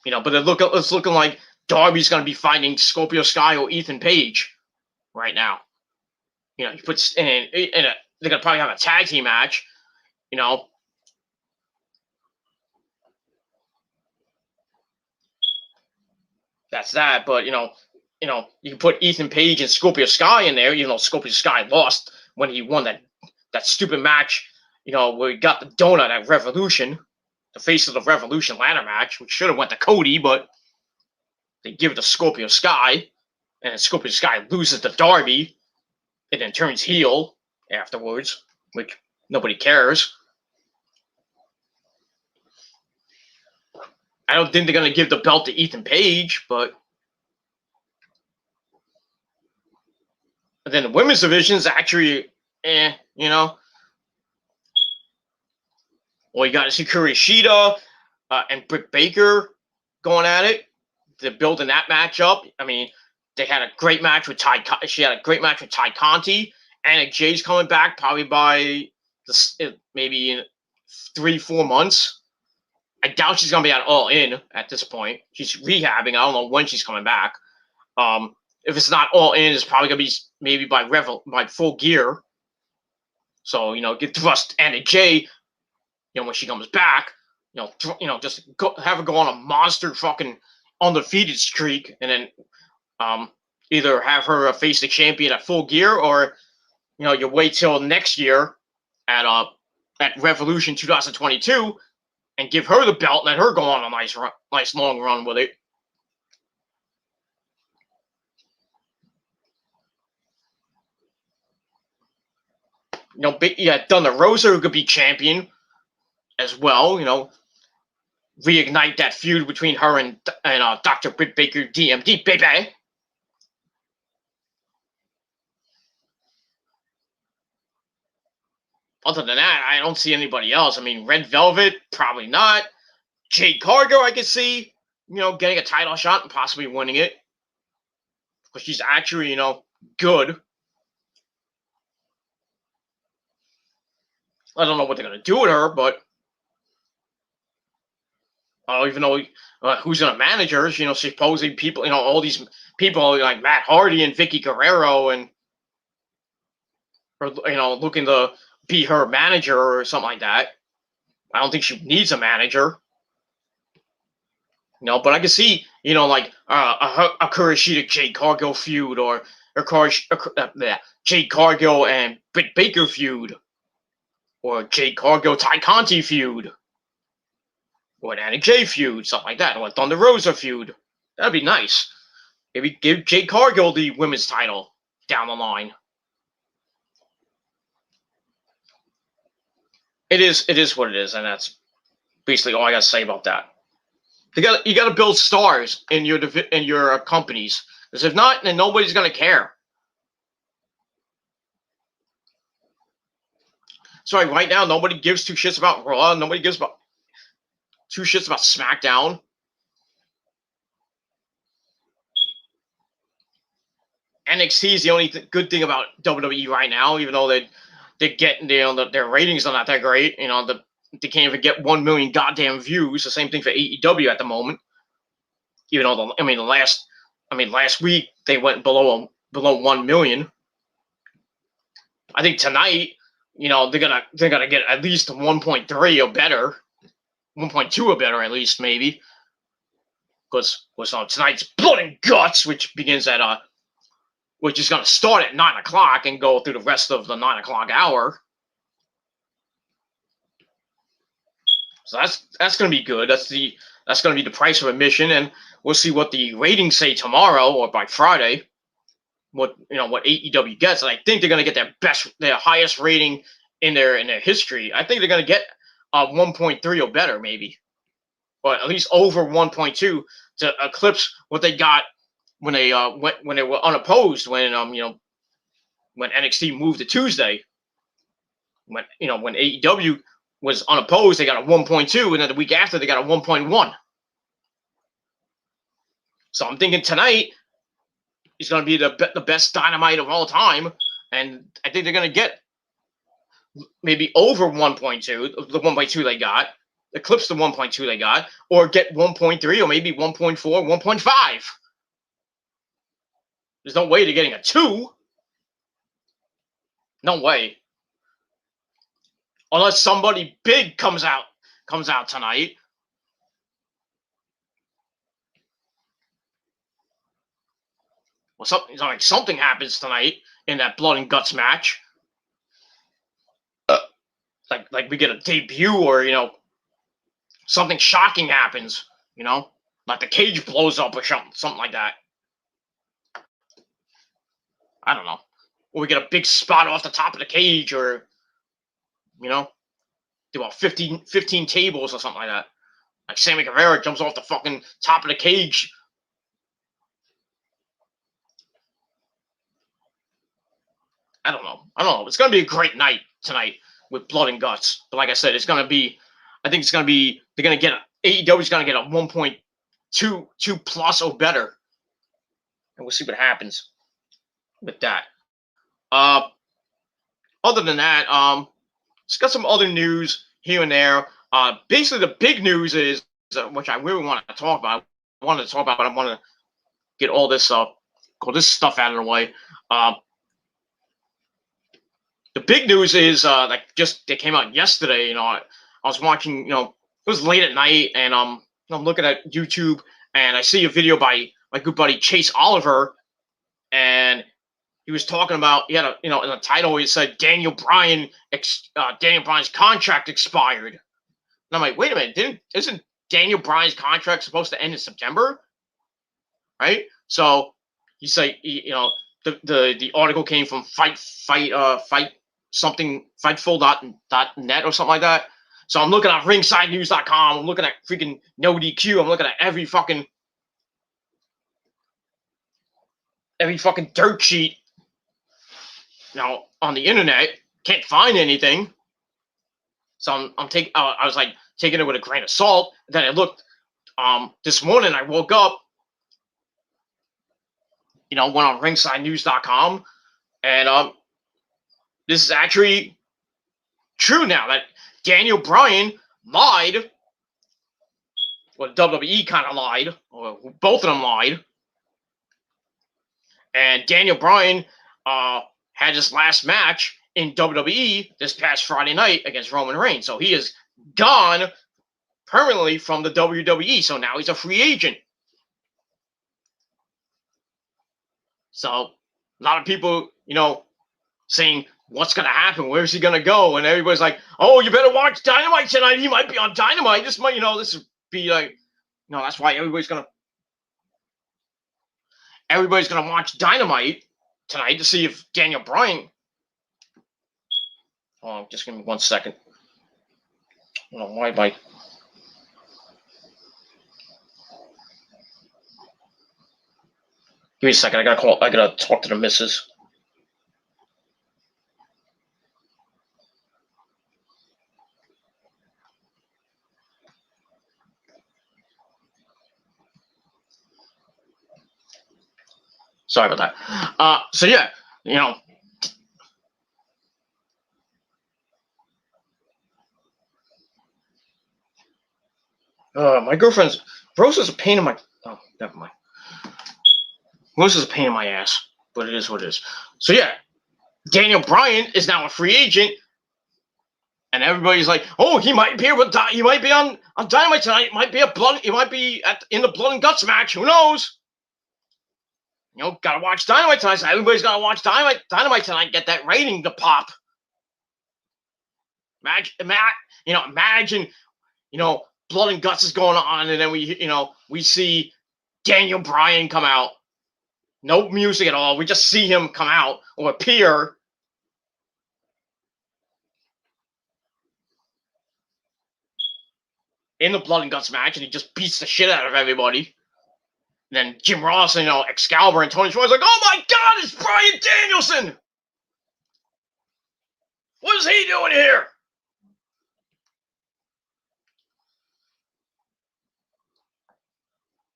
A: But it's looking like Darby's going to be fighting Scorpio Sky or Ethan Page right now. He puts they're going to probably have a tag team match. That's that. But you can put Ethan Page and Scorpio Sky in there. Scorpio Sky lost when he won that stupid match. Where he got the donut at Revolution, the Face of the Revolution ladder match, which should have went to Cody, but they give it to Scorpio Sky, and then Scorpio Sky loses to Darby, and then turns heel afterwards, which nobody cares. I don't think they're going to give the belt to Ethan Page, but then the women's division is actually, Well, you got Sakura Shida and Britt Baker going at it. They're building that match up. I mean, they had a great match with Ty. She had a great match with Ty Conti. Anna Jay's coming back probably by maybe in 3-4 months. I doubt she's gonna be at All In at this point. She's rehabbing. I don't know when she's coming back. If it's not All In, it's probably gonna be maybe by Full Gear. So get thrust Anna Jay. When she comes back, just have her go on a monster fucking undefeated streak, and then either have her face the champion at Full Gear, or you wait till next year at Revolution 2022 and give her the belt, and let her go on a nice long run with it. Thunder Rosa, who could be champion as well. Reignite that feud between her and Dr. Britt Baker, DMD, baby. Other than that, I don't see anybody else. I mean, Red Velvet, probably not. Jade Cargill, I could see, getting a title shot and possibly winning it. Because she's actually, good. I don't know what they're going to do with her, but I don't even know who's going to manage her. Supposedly people, all these people like Matt Hardy and Vicky Guerrero and, looking to be her manager or something like that. I don't think she needs a manager. But I can see, like a Kurashita Jade Cargill feud, or Jade Cargill and Britt Baker feud, or Jade Cargill Ty Conti feud, or an Anna Jay feud, something like that, or a Thunder Rosa feud. That'd be nice. Maybe give Jade Cargill the women's title down the line. It is what it is, and that's basically all I gotta say about that. You gotta build stars in your companies, because if not, then nobody's gonna care. So right now, nobody gives two shits about Raw. Nobody gives two shits about SmackDown. NXT is the only good thing about WWE right now, even though they get their ratings are not that great. They can't even get 1 million goddamn views. The same thing for AEW at the moment. Even though last week they went below 1 million. I think tonight, they're gonna get at least 1.3 or better, 1.2 or better at least, maybe. Because tonight's Blood and Guts, which is gonna start at 9 o'clock and go through the rest of the 9 o'clock hour. So that's gonna be good. That's gonna be the price of admission, and we'll see what the ratings say tomorrow or by Friday. What AEW gets, and I think they're gonna get their highest rating in their history. I think they're gonna get 1.3 or better, maybe, or at least over 1.2 to eclipse what they got when they were unopposed, when NXT moved to Tuesday. When AEW was unopposed, they got a 1.2, and then the week after they got a 1.1. So I'm thinking tonight is going to be the best Dynamite of all time, and I think they're going to get maybe over 1.2, the 1.2 they got, eclipse the 1.2 they got, or get 1.3 or maybe 1.4, 1.5. There's no way they're getting a 2. No way. Unless somebody big comes out tonight. Well, something happens tonight in that Blood and Guts match. Like we get a debut, or something shocking happens. Like the cage blows up or something like that. I don't know. Or we get a big spot off the top of the cage, or do about 15 tables or something like that. Like Sammy Guevara jumps off the fucking top of the cage. I don't know. It's gonna be a great night tonight with Blood and Guts. But like I said, I think it's gonna be. They're gonna get AEW's gonna get a 1.2 plus or better, and we'll see what happens with that. Other than that, just got some other news here and there. Basically, the big news is, which I really want to talk about. I want to get all this stuff out of the way. The big news is they came out yesterday. I was watching. It was late at night, and I'm looking at YouTube, and I see a video by my good buddy Chase Oliver, and he was talking about, he had in the title, he said Daniel Bryan's contract expired. And I'm like, wait a minute, isn't Daniel Bryan's contract supposed to end in September? Right? So he said, the article came from Fightful.net or something like that. So I'm looking at ringsidenews.com, I'm looking at freaking No DQ, I'm looking at every fucking dirt sheet on the internet. Can't find anything. So I was like taking it with a grain of salt. Then I looked this morning. I woke up, went on ringsidenews.com, and this is actually true now, that Daniel Bryan lied. Well, WWE kind of lied, or both of them lied. And Daniel Bryan had his last match in WWE this past Friday night against Roman Reigns. So he is gone permanently from the WWE. So now he's a free agent. So a lot of people, saying, what's going to happen? Where's he going to go? And everybody's like, oh, you better watch Dynamite tonight. He might be on Dynamite. This might, this would be like, that's why everybody's going to watch Dynamite tonight to see if Daniel Bryan. Oh, just give me 1 second. Why am I? Give me a second. I gotta talk to the missus. Sorry about that. So yeah, my girlfriend's Rose is a pain in my. Oh, never mind. Rose is a pain in my ass, but it is what it is. So yeah, Daniel Bryan is now a free agent, and everybody's like, "Oh, he might be he might be on Dynamite tonight. It might be in the Blood and Guts match. Who knows?" Gotta watch Dynamite tonight. So everybody's gotta watch Dynamite tonight. Get that rating to pop. Imagine, Blood and Guts is going on, and then we see Daniel Bryan come out. No music at all. We just see him come out or appear. In the Blood and Guts match, and he just beats the shit out of everybody. And then Jim Ross and Excalibur and Tony Schiavone's like, oh my God, it's Bryan Danielson! What is he doing here?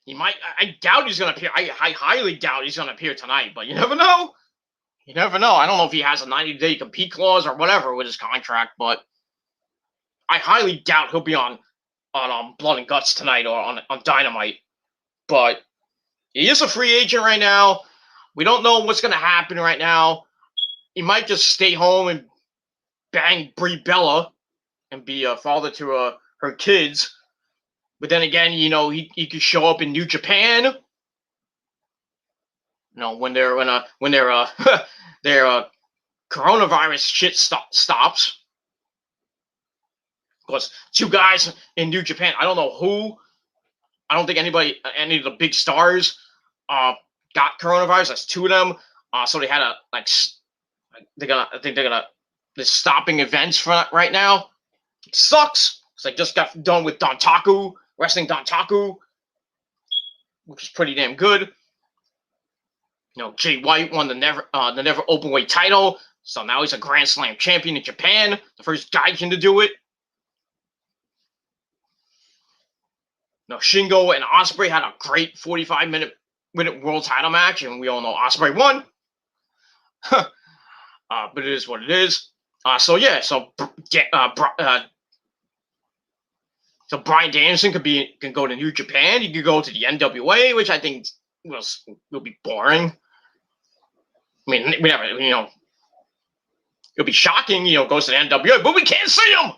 A: He might. I doubt he's gonna appear. I highly doubt he's gonna appear tonight. But you never know. You never know. I don't know if he has a 90-day compete clause or whatever with his contract, but I highly doubt he'll be on Blood and Guts tonight or on Dynamite. But he is a free agent right now. We don't know what's going to happen right now. He might just stay home and bang Brie Bella and be a father to her kids. But then again, he could show up in New Japan. When their their coronavirus shit stops. Because 2 guys in New Japan, I don't know who. I don't think any of the big stars got coronavirus. That's 2 of them. So they had they're stopping events for that right now. It sucks. Because I just got done with wrestling Dontaku, which is pretty damn good. Jay White won the never openweight title, so now he's a Grand Slam champion in Japan, the first Gaijin to do it. Shingo and Ospreay had a great 45-minute world title match, and we all know Ospreay won. But it is what it is. So Bryan Danielson can go to New Japan. He could go to the NWA, which I think will be boring. I mean, we never, it'll be shocking, goes to the NWA, but we can't see him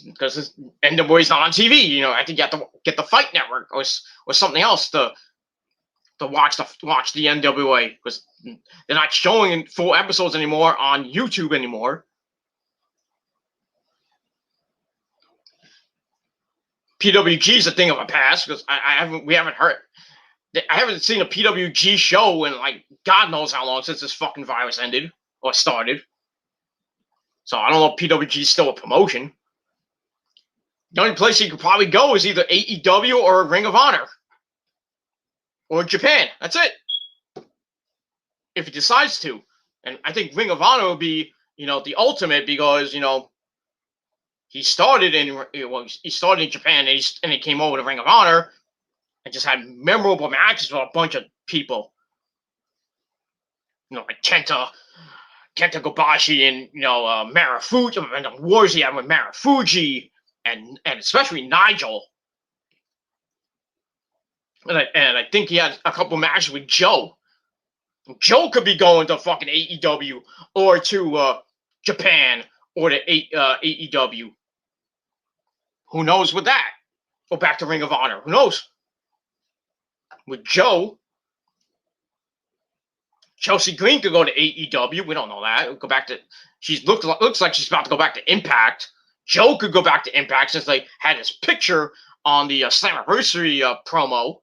A: because his NWA is not on TV. I think you have to get the Fight Network or something else to watch the NWA, because they're not showing full episodes anymore on YouTube anymore. PWG is a thing of a past, because we haven't heard. I haven't seen a PWG show in God knows how long since this fucking virus ended or started. So I don't know if PWG is still a promotion. The only place you could probably go is either AEW or Ring of Honor or Japan. That's it. If he decides to. And I think Ring of Honor will be, the ultimate, because, he started in Japan, and he came over to Ring of Honor and just had memorable matches with a bunch of people. Like Kenta Kobashi and Marufuji, and the wars he had with Marufuji, and especially Nigel. And I think he had a couple matches with Joe. Joe could be going to fucking AEW or to Japan or to AEW. Who knows with that? Go back to Ring of Honor. Who knows? With Joe, Chelsea Green could go to AEW. We don't know that. Go back to. She looks like she's about to go back to Impact. Joe could go back to Impact since they had his picture on the Slammiversary promo.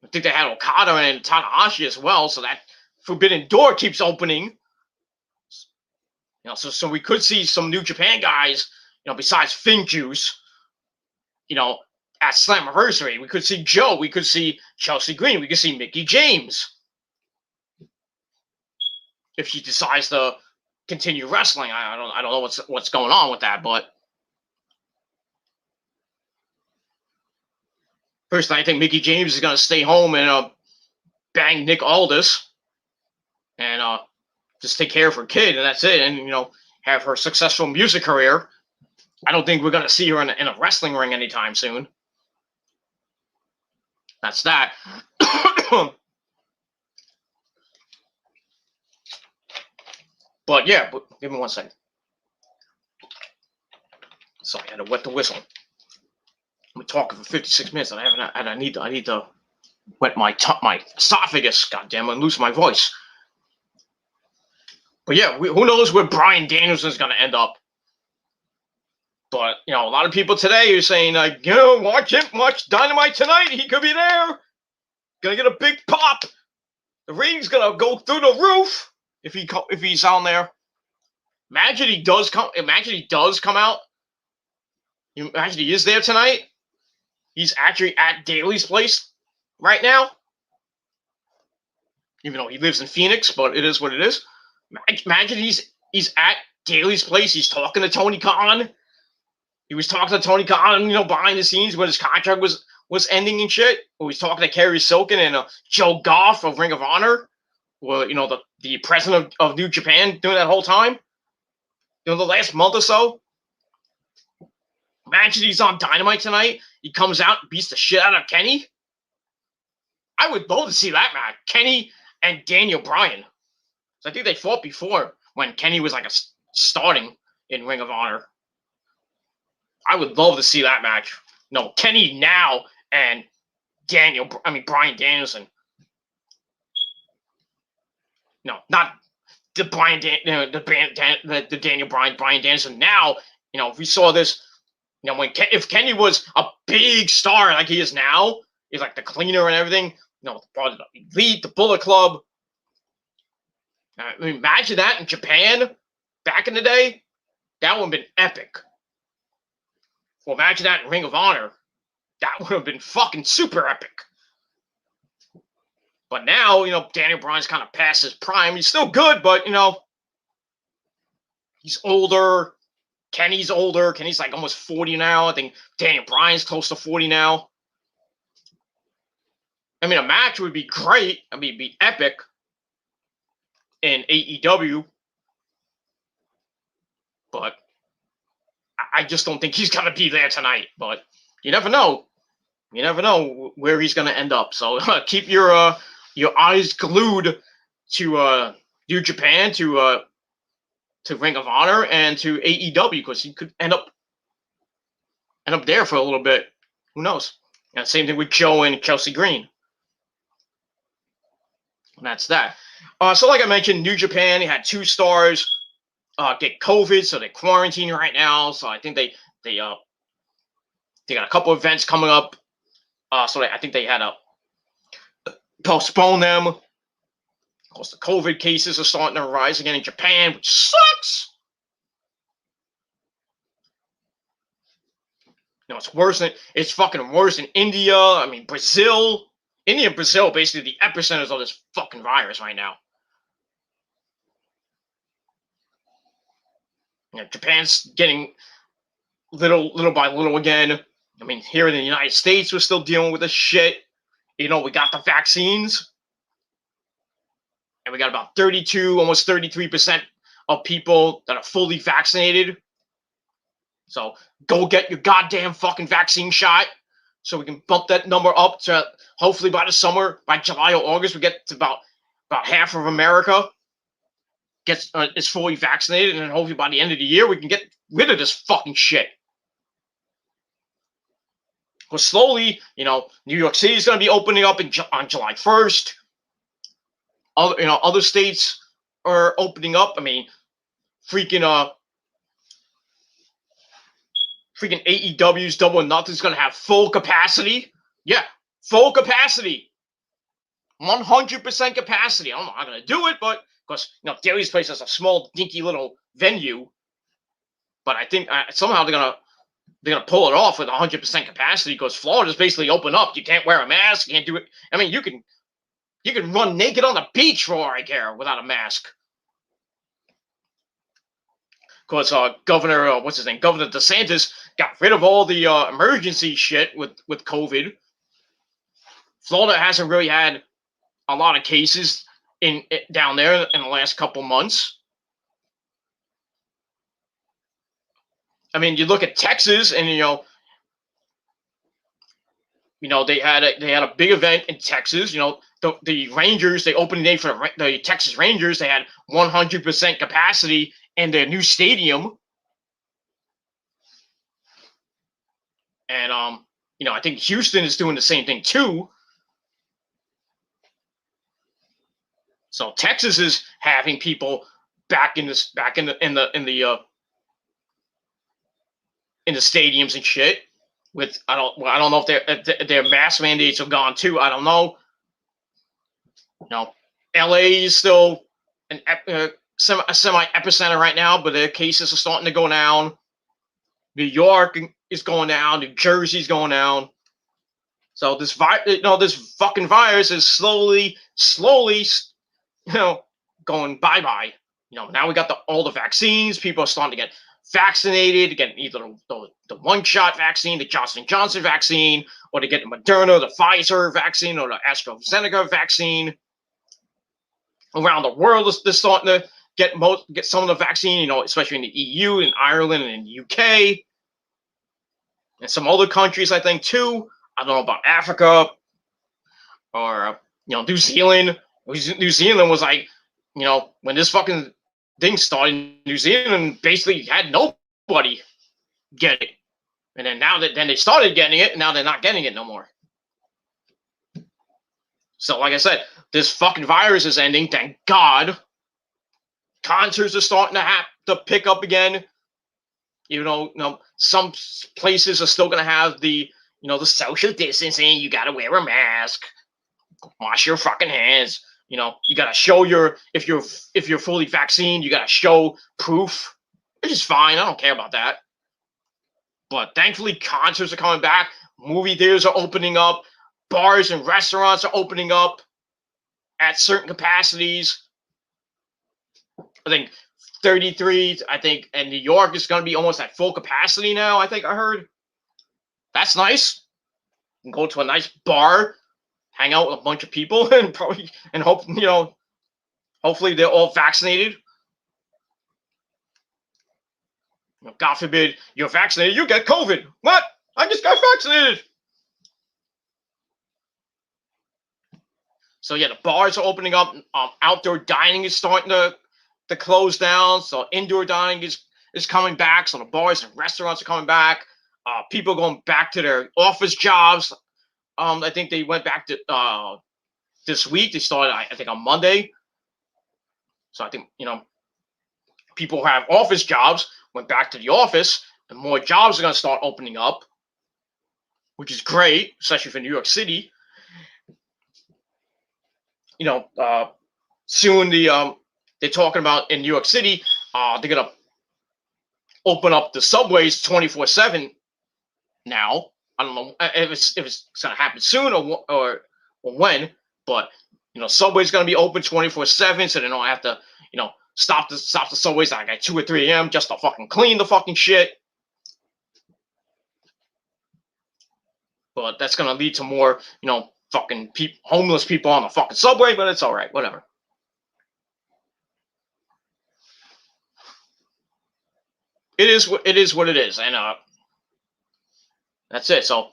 A: I think they had Okada and Tanahashi as well, so that Forbidden Door keeps opening. So we could see some New Japan guys, besides Finn Juice, at Slammiversary. We could see Joe. We could see Chelsea Green. We could see Mickie James. If she decides to continue wrestling, I don't know what's going on with that, but personally, I think Mickie James is going to stay home and bang Nick Aldis and just take care of her kid, and that's it, and have her successful music career. I don't think we're going to see her in a wrestling ring anytime soon. That's that. But yeah, give me 1 second. Sorry, I had to wet the whistle. I've been talking for 56 minutes, and I need to wet my esophagus, goddamn, and lose my voice. But yeah, who knows where Bryan Danielson is going to end up? But a lot of people today are saying, watch Dynamite tonight. He could be there. Gonna get a big pop. The rating's gonna go through the roof if he's on there. Imagine he does come out. Imagine he is there tonight. He's actually at Daly's place right now. Even though he lives in Phoenix, but it is what it is. Imagine he's at Daly's place. He's talking to Tony Khan. He was talking to Tony Khan, behind the scenes when his contract was ending and shit. Or he's talking to Kerry Silken and Joe Goff of Ring of Honor. Well, the president of New Japan during that whole time. The last month or so. Imagine he's on Dynamite tonight. He comes out and beats the shit out of Kenny. I would love to see that match. Kenny and Daniel Bryan. So I think they fought before when Kenny was starting in Ring of Honor. I would love to see that match. No, Kenny now and Bryan Danielson. No, not the the Daniel Bryan Danielson. Now, if we saw this, if Kenny was a big star like he is now, he's like the cleaner and everything. Part of the Elite, the Bullet Club. Imagine that in Japan back in the day. That would have been epic. Well, imagine that in Ring of Honor. That would have been fucking super epic. But now, Daniel Bryan's kind of past his prime. He's still good, but, he's older. Kenny's older. Kenny's like almost 40 now. I think Daniel Bryan's close to 40 now. A match would be great. It'd be epic in AEW. But I just don't think he's going to be there tonight. But you never know. You never know where he's going to end up. So keep your eyes glued to New Japan, to Ring of Honor, and to AEW, because he could end up there for a little bit. Who knows? And same thing with Joe and Chelsea Green. And that's that. So like I mentioned, New Japan, they had 2 stars get COVID, so they're quarantining right now. So I think they got a couple events coming up. So I think they had to postpone them. Of course, the COVID cases are starting to rise again in Japan, which sucks. It's fucking worse in India. Brazil. India and Brazil, basically the epicenters of this fucking virus right now. Japan's getting little by little again. Here in the United States, we're still dealing with this shit. We got the vaccines. And we got about 32, almost 33% of people that are fully vaccinated. So go get your goddamn fucking vaccine shot so we can bump that number up to hopefully by the summer, by July or August, we get to about half of America is fully vaccinated. And then hopefully by the end of the year, we can get rid of this fucking shit. Because slowly, New York City is going to be opening up on July 1st. Other states are opening up. I mean, freaking AEW's Double or Nothing's going to have full capacity. Yeah, full capacity. 100% capacity. I don't know how I'm going to do it, but because, Daily's Place is a small, dinky little venue. But I think somehow they're gonna pull it off with 100% capacity because Florida's basically open up. You can't wear a mask. You can't do it. I mean, you can run naked on the beach for all I care without a mask. Because Governor Governor DeSantis got rid of all the emergency shit with COVID. Florida hasn't really had a lot of cases down there in the last couple months. I mean, you look at Texas, and they had a big event in Texas. The Rangers, the opening day for the Texas Rangers, they had 100% capacity in their new stadium, and I think Houston is doing the same thing too. So Texas is having people back in the stadiums and shit. I don't know if their mask mandates are gone too. I don't know. LA is still a semi epicenter right now, but their cases are starting to go down. New York is going down. New Jersey's going down. So this fucking virus is slowly, going bye-bye. Now we got all the vaccines. People are starting to get vaccinated, getting either the one-shot vaccine, the Johnson & Johnson vaccine, or to get the Moderna, the Pfizer vaccine, or the AstraZeneca vaccine. Around the world, they're starting to get some of the vaccine, especially in the EU, in Ireland, and in the UK, and some other countries, I think, too. I don't know about Africa or, New Zealand. New Zealand was like, when this fucking thing started, New Zealand basically had nobody get it. And then then they started getting it, and now they're not getting it no more. So, like I said, this fucking virus is ending, thank God. Concerts are starting to pick up again. Some places are still going to have the social distancing. You got to wear a mask. Wash your fucking hands. You got to show if you're fully vaccinated, you got to show proof, which is fine. I don't care about that. But thankfully, concerts are coming back. Movie theaters are opening up. Bars and restaurants are opening up at certain capacities. I think 33, and New York is going to be almost at full capacity now, I think I heard. That's nice. You can go to a nice bar, hang out with a bunch of people, and hopefully they're all vaccinated. God forbid you're vaccinated, you get COVID. What? I just got vaccinated. So yeah, the bars are opening up. Outdoor dining is starting to close down. So indoor dining is coming back. So the bars and restaurants are coming back. People going back to their office jobs. I think they went back to this week. They started, I think, on Monday. So I think people who have office jobs went back to the office, and more jobs are going to start opening up, which is great, especially for New York City. Soon they're talking about in New York City, they're going to open up the subways 24/7 now. I don't know if it's going to happen soon or when, but subway's going to be open 24/7, so they don't have to stop the subways like at 2 or 3 a.m. just to fucking clean the fucking shit. But that's going to lead to more fucking homeless people on the fucking subway, but it's all right, whatever. It is what it is, and that's it. So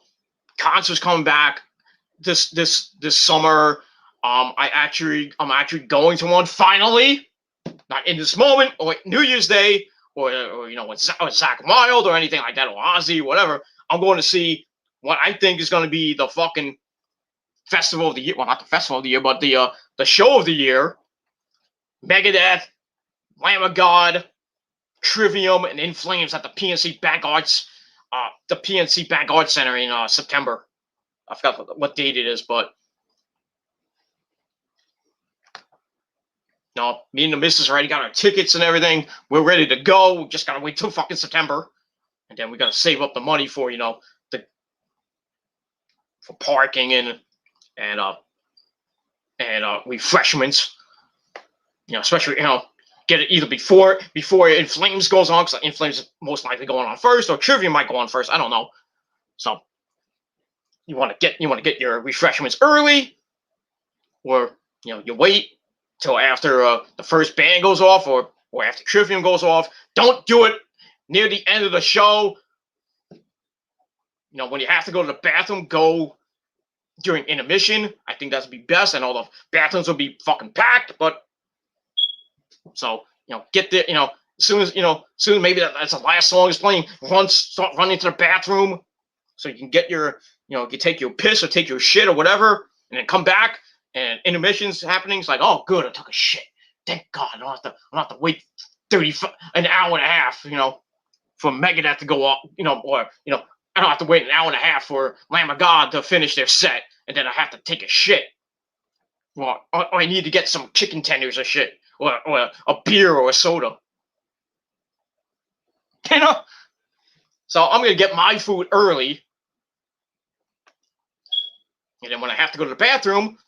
A: concerts coming back this summer. I'm actually going to one finally, not in this moment, or New Year's Day or with Zach Wilde or anything like that, or Ozzy, whatever. I'm going to see what I think is going to be the fucking festival of the year. Well, not the festival of the year, but the show of the year. Megadeth, Lamb of God, Trivium, and In Flames at the PNC Bank Arts Center in September. I forgot what date it is, but no, me and the missus already got our tickets and everything. We're ready to go. We just gotta wait till fucking September, and then we gotta save up the money for for parking and refreshments. Especially get it either before In Flames goes on, because In Flames is most likely going on first, or Trivium might go on first. I don't know. So you want to get your refreshments early, or you wait till after the first band goes off, or after Trivium goes off. Don't do it near the end of the show. When you have to go to the bathroom, go during intermission. I think that's be best, and all the bathrooms will be fucking packed. But so get there. As soon as maybe that's the last song is playing. Start running to the bathroom, so you can get your you take your piss or take your shit or whatever, and then come back. And intermission's happening. It's like, oh, good, I took a shit. Thank God, I don't have to wait an hour and a half, for Megadeth to go off, or I don't have to wait an hour and a half for Lamb of God to finish their set, and then I have to take a shit. Well, or I need to get some chicken tenders or shit, or a beer or a soda. So I'm gonna get my food early, and then when I have to go to the bathroom,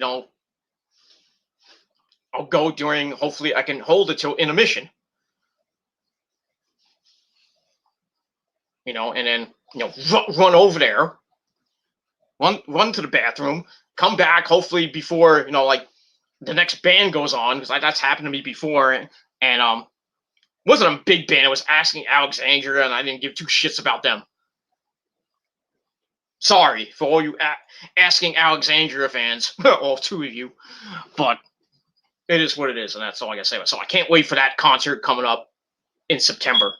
A: I'll go during. Hopefully, I can hold it till intermission. And then run over there, run to the bathroom, come back. Hopefully before like the next band goes on, because that's happened to me before. And wasn't a big band. It was Asking Alexandria, and I didn't give two shits about them. Sorry for all you Asking Alexandria fans, all two of you, but it is what it is, and that's all I gotta say. So I can't wait for that concert coming up in September.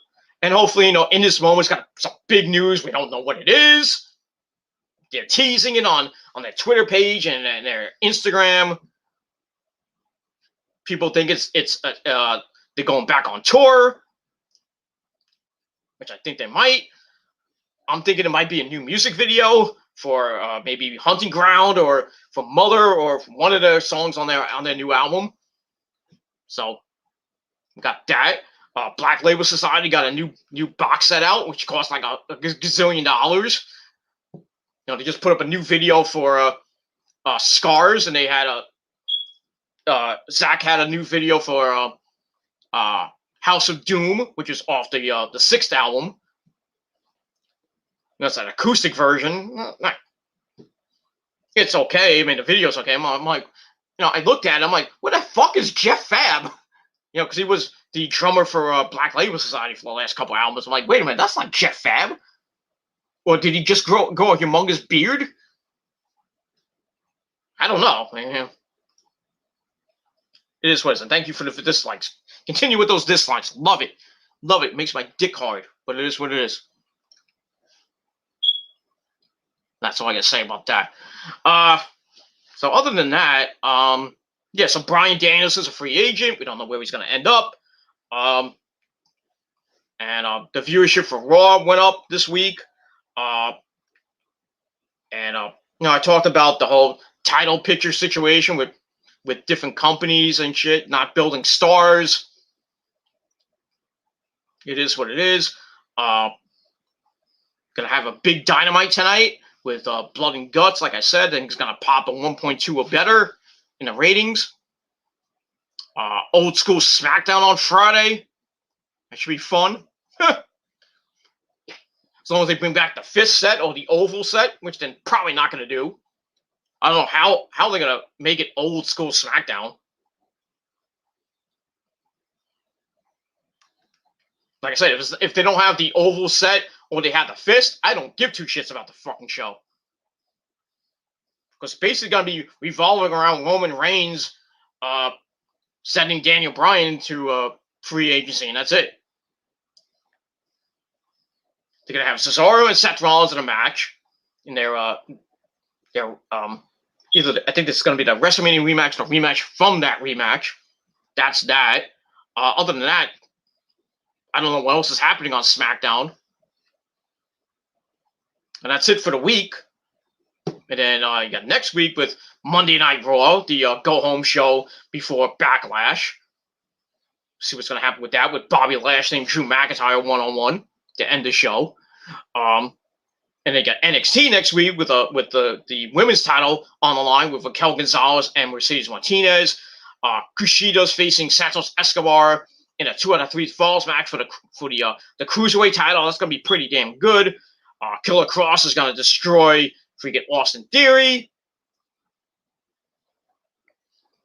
A: And hopefully, in this moment, it's got some big news. We don't know what it is. They're teasing it on their Twitter page and their Instagram. People think they're going back on tour, which I think they might. I'm thinking it might be a new music video for maybe Hunting Ground, or for Mother, or one of their songs on their new album. So we got that. Black Label Society got a new box set out, which cost like a gazillion dollars. They just put up a new video for Scars, and they had Zach had a new video for House of Doom, which is off the sixth album. That's an acoustic version. It's okay. I mean, the video's okay. I'm like, I looked at it. I'm like, what the fuck is Jeff Fab? Because he was the drummer for Black Label Society for the last couple albums. I'm like, wait a minute, that's not Jeff Fab. Or did he just grow a humongous beard? I don't know. It is what it is. And thank you for the dislikes. Continue with those dislikes. Love it. Love it. Makes my dick hard. But it is what it is. That's all I got to say about that. So other than that, so Bryan Danielson's a free agent. We don't know where he's going to end up. And the viewership for Raw went up this week. I talked about the whole title picture situation with different companies and shit not building stars. It is what it is. Gonna have a big Dynamite tonight with Blood and Guts. Like I said, I think it's gonna pop a 1.2 or better in the ratings. Old School SmackDown on Friday. That should be fun. As long as they bring back the fifth set or the oval set, which they're probably not going to do. I don't know how they're going to make it Old School SmackDown. Like I said, if they don't have the oval set or they have the fist, I don't give two shits about the fucking show. Because it's basically going to be revolving around Roman Reigns sending Daniel Bryan to free agency, and that's it. They're gonna have Cesaro and Seth Rollins in a match in their either I think this is gonna be the WrestleMania rematch or rematch from that rematch. That's that. Other than that, I don't know what else is happening on SmackDown. And that's it for the week. And then you got next week with Monday Night Raw, the go-home show before Backlash. See what's going to happen with that, with Bobby Lashley and Drew McIntyre one-on-one to end the show. And they got NXT next week with the women's title on the line with Raquel Gonzalez and Mercedes Martinez. Kushida's facing Santos Escobar in a 2-out-of-3 falls match for the cruiserweight title. That's going to be pretty damn good. Killer Cross is going to destroy freaking Austin Theory.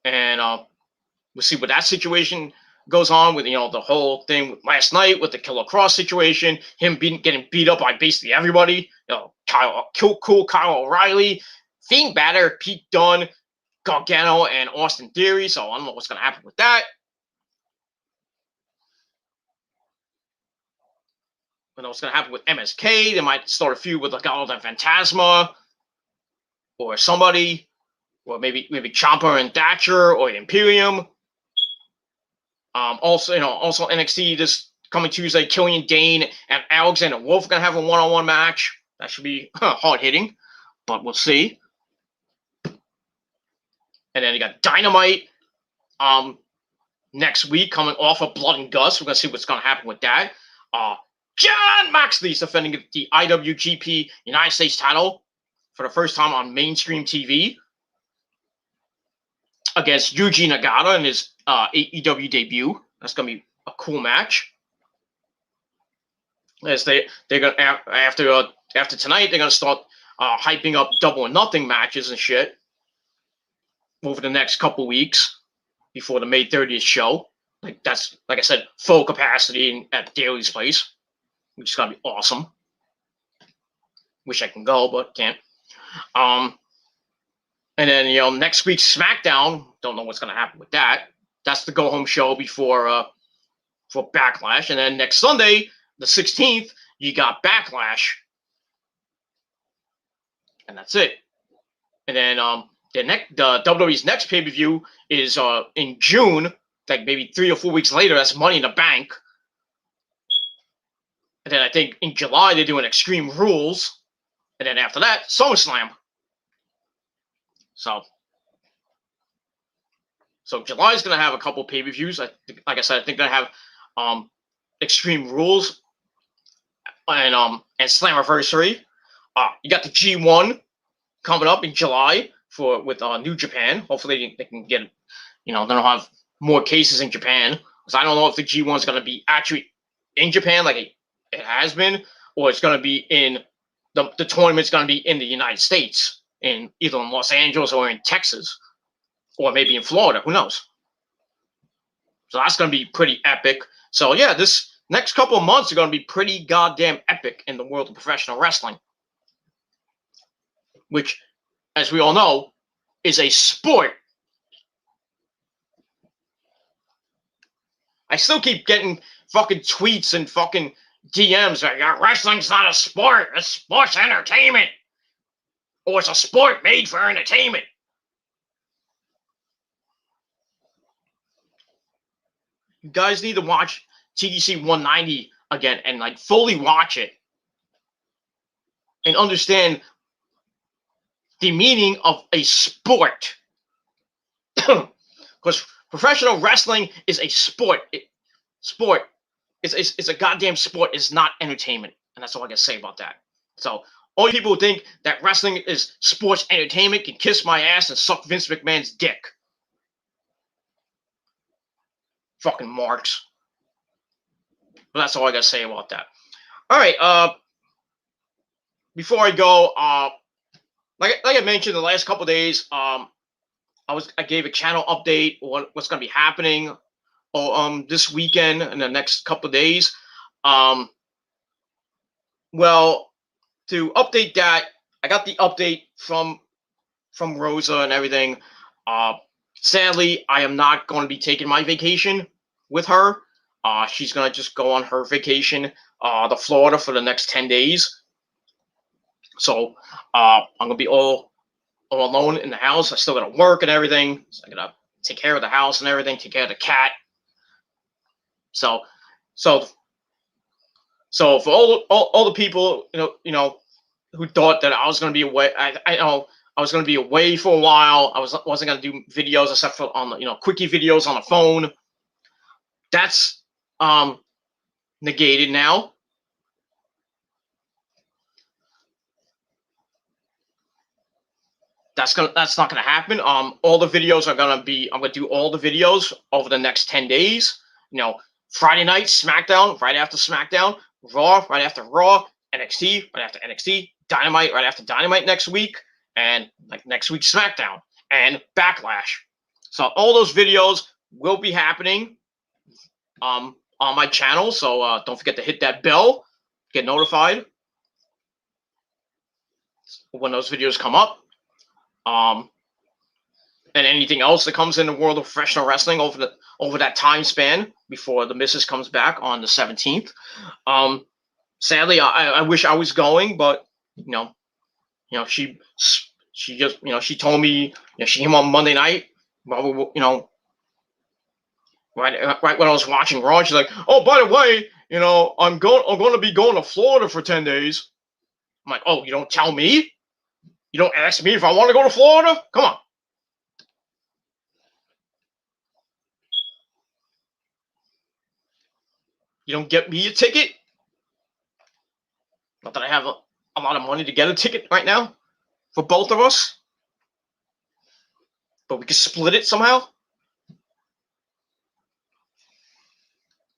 A: And we'll see what that situation goes on with, the whole thing last night with the Killer Cross situation, him getting beat up by basically everybody. Kyle O'Reilly, Fiend Balor, Pete Dunne, Gargano, and Austin Theory. So I don't know what's going to happen with that. I don't know what's going to happen with MSK. They might start a feud with Legado and Fantasma or somebody, or maybe Ciampa and Thatcher or Imperium. Also NXT this coming Tuesday, Killian Dane and Alexander Wolf are going to have a one-on-one match. That should be hard-hitting, but we'll see. And then you got Dynamite next week coming off of Blood and Guts. We're going to see what's going to happen with that. Jon Moxley is defending the IWGP United States title for the first time on mainstream TV against Yuji Nagata in his AEW debut. That's going to be a cool match. As they're going to after tonight, they're going to start hyping up Double or Nothing matches and shit over the next couple weeks before the May 30th show. Like I said, full capacity at Daly's place, which is going to be awesome. Wish I can go, but can't. And then next week's SmackDown, don't know what's going to happen with that. That's the go home show before for Backlash, and then next Sunday, the 16th, you got Backlash, and that's it. And then the WWE's next pay per view is in June, like maybe 3 or 4 weeks later. That's Money in the Bank. And then I think in July they're doing Extreme Rules, and then after that, SummerSlam. So July is going to have a couple pay-per-views. Like I said, I think they're going to have Extreme Rules and Slammiversary. You got the G1 coming up in July with New Japan. Hopefully they can get, they don't have more cases in Japan. Because I don't know if the G1 is going to be actually in Japan like it has been, or it's going to be in the tournament's going to be in the United States, in either in Los Angeles or in Texas, or maybe in Florida. Who knows? So that's going to be pretty epic. So yeah, this next couple of months are going to be pretty goddamn epic in the world of professional wrestling, which, as we all know, is a sport. I still keep getting fucking tweets and fucking DMs like, wrestling's not a sport, it's sports entertainment. Or it's a sport made for entertainment. You guys need to watch TDC 190 again and fully watch it and understand the meaning of a sport. Because professional wrestling is a sport. It's a goddamn sport. It's not entertainment. And that's all I can say about that. So all you people who think that wrestling is sports entertainment can kiss my ass and suck Vince McMahon's dick. Fucking marks. But that's all I got to say about that. All right. Before I go, like I mentioned the last couple of days, I gave a channel update on what's going to be happening this weekend and the next couple of days. Well, to update that, I got the update from Rosa and everything. Sadly, I am not going to be taking my vacation with her. She's going to just go on her vacation to Florida for the next 10 days. So I'm gonna be all alone in the house. I still gotta work and everything. So I gotta take care of the house and everything, take care of the cat. So so so for all the people, who thought that I was gonna be away, I know I was gonna be away for a while. Wasn't gonna do videos except for on the quickie videos on the phone. That's negated now. That's not gonna happen. All the videos are gonna be. I'm gonna do all the videos over the next 10 days. Friday night SmackDown, right after SmackDown, Raw, right after Raw, NXT, right after NXT, Dynamite, right after Dynamite next week, and like next week SmackDown and Backlash. So all those videos will be happening on my channel. So don't forget to hit that bell, get notified when those videos come up. And anything else that comes in the world of professional wrestling over that time span before the missus comes back on the 17th. Sadly, I wish I was going, but she just she told me she came on Monday night, right when I was watching Raw. She's like, oh, by the way, I'm going to be going to Florida for 10 days. I'm like, oh, you don't tell me? You don't ask me if I want to go to Florida? Come on. You don't get me a ticket? Not that I have a lot of money to get a ticket right now for both of us. But we can split it somehow.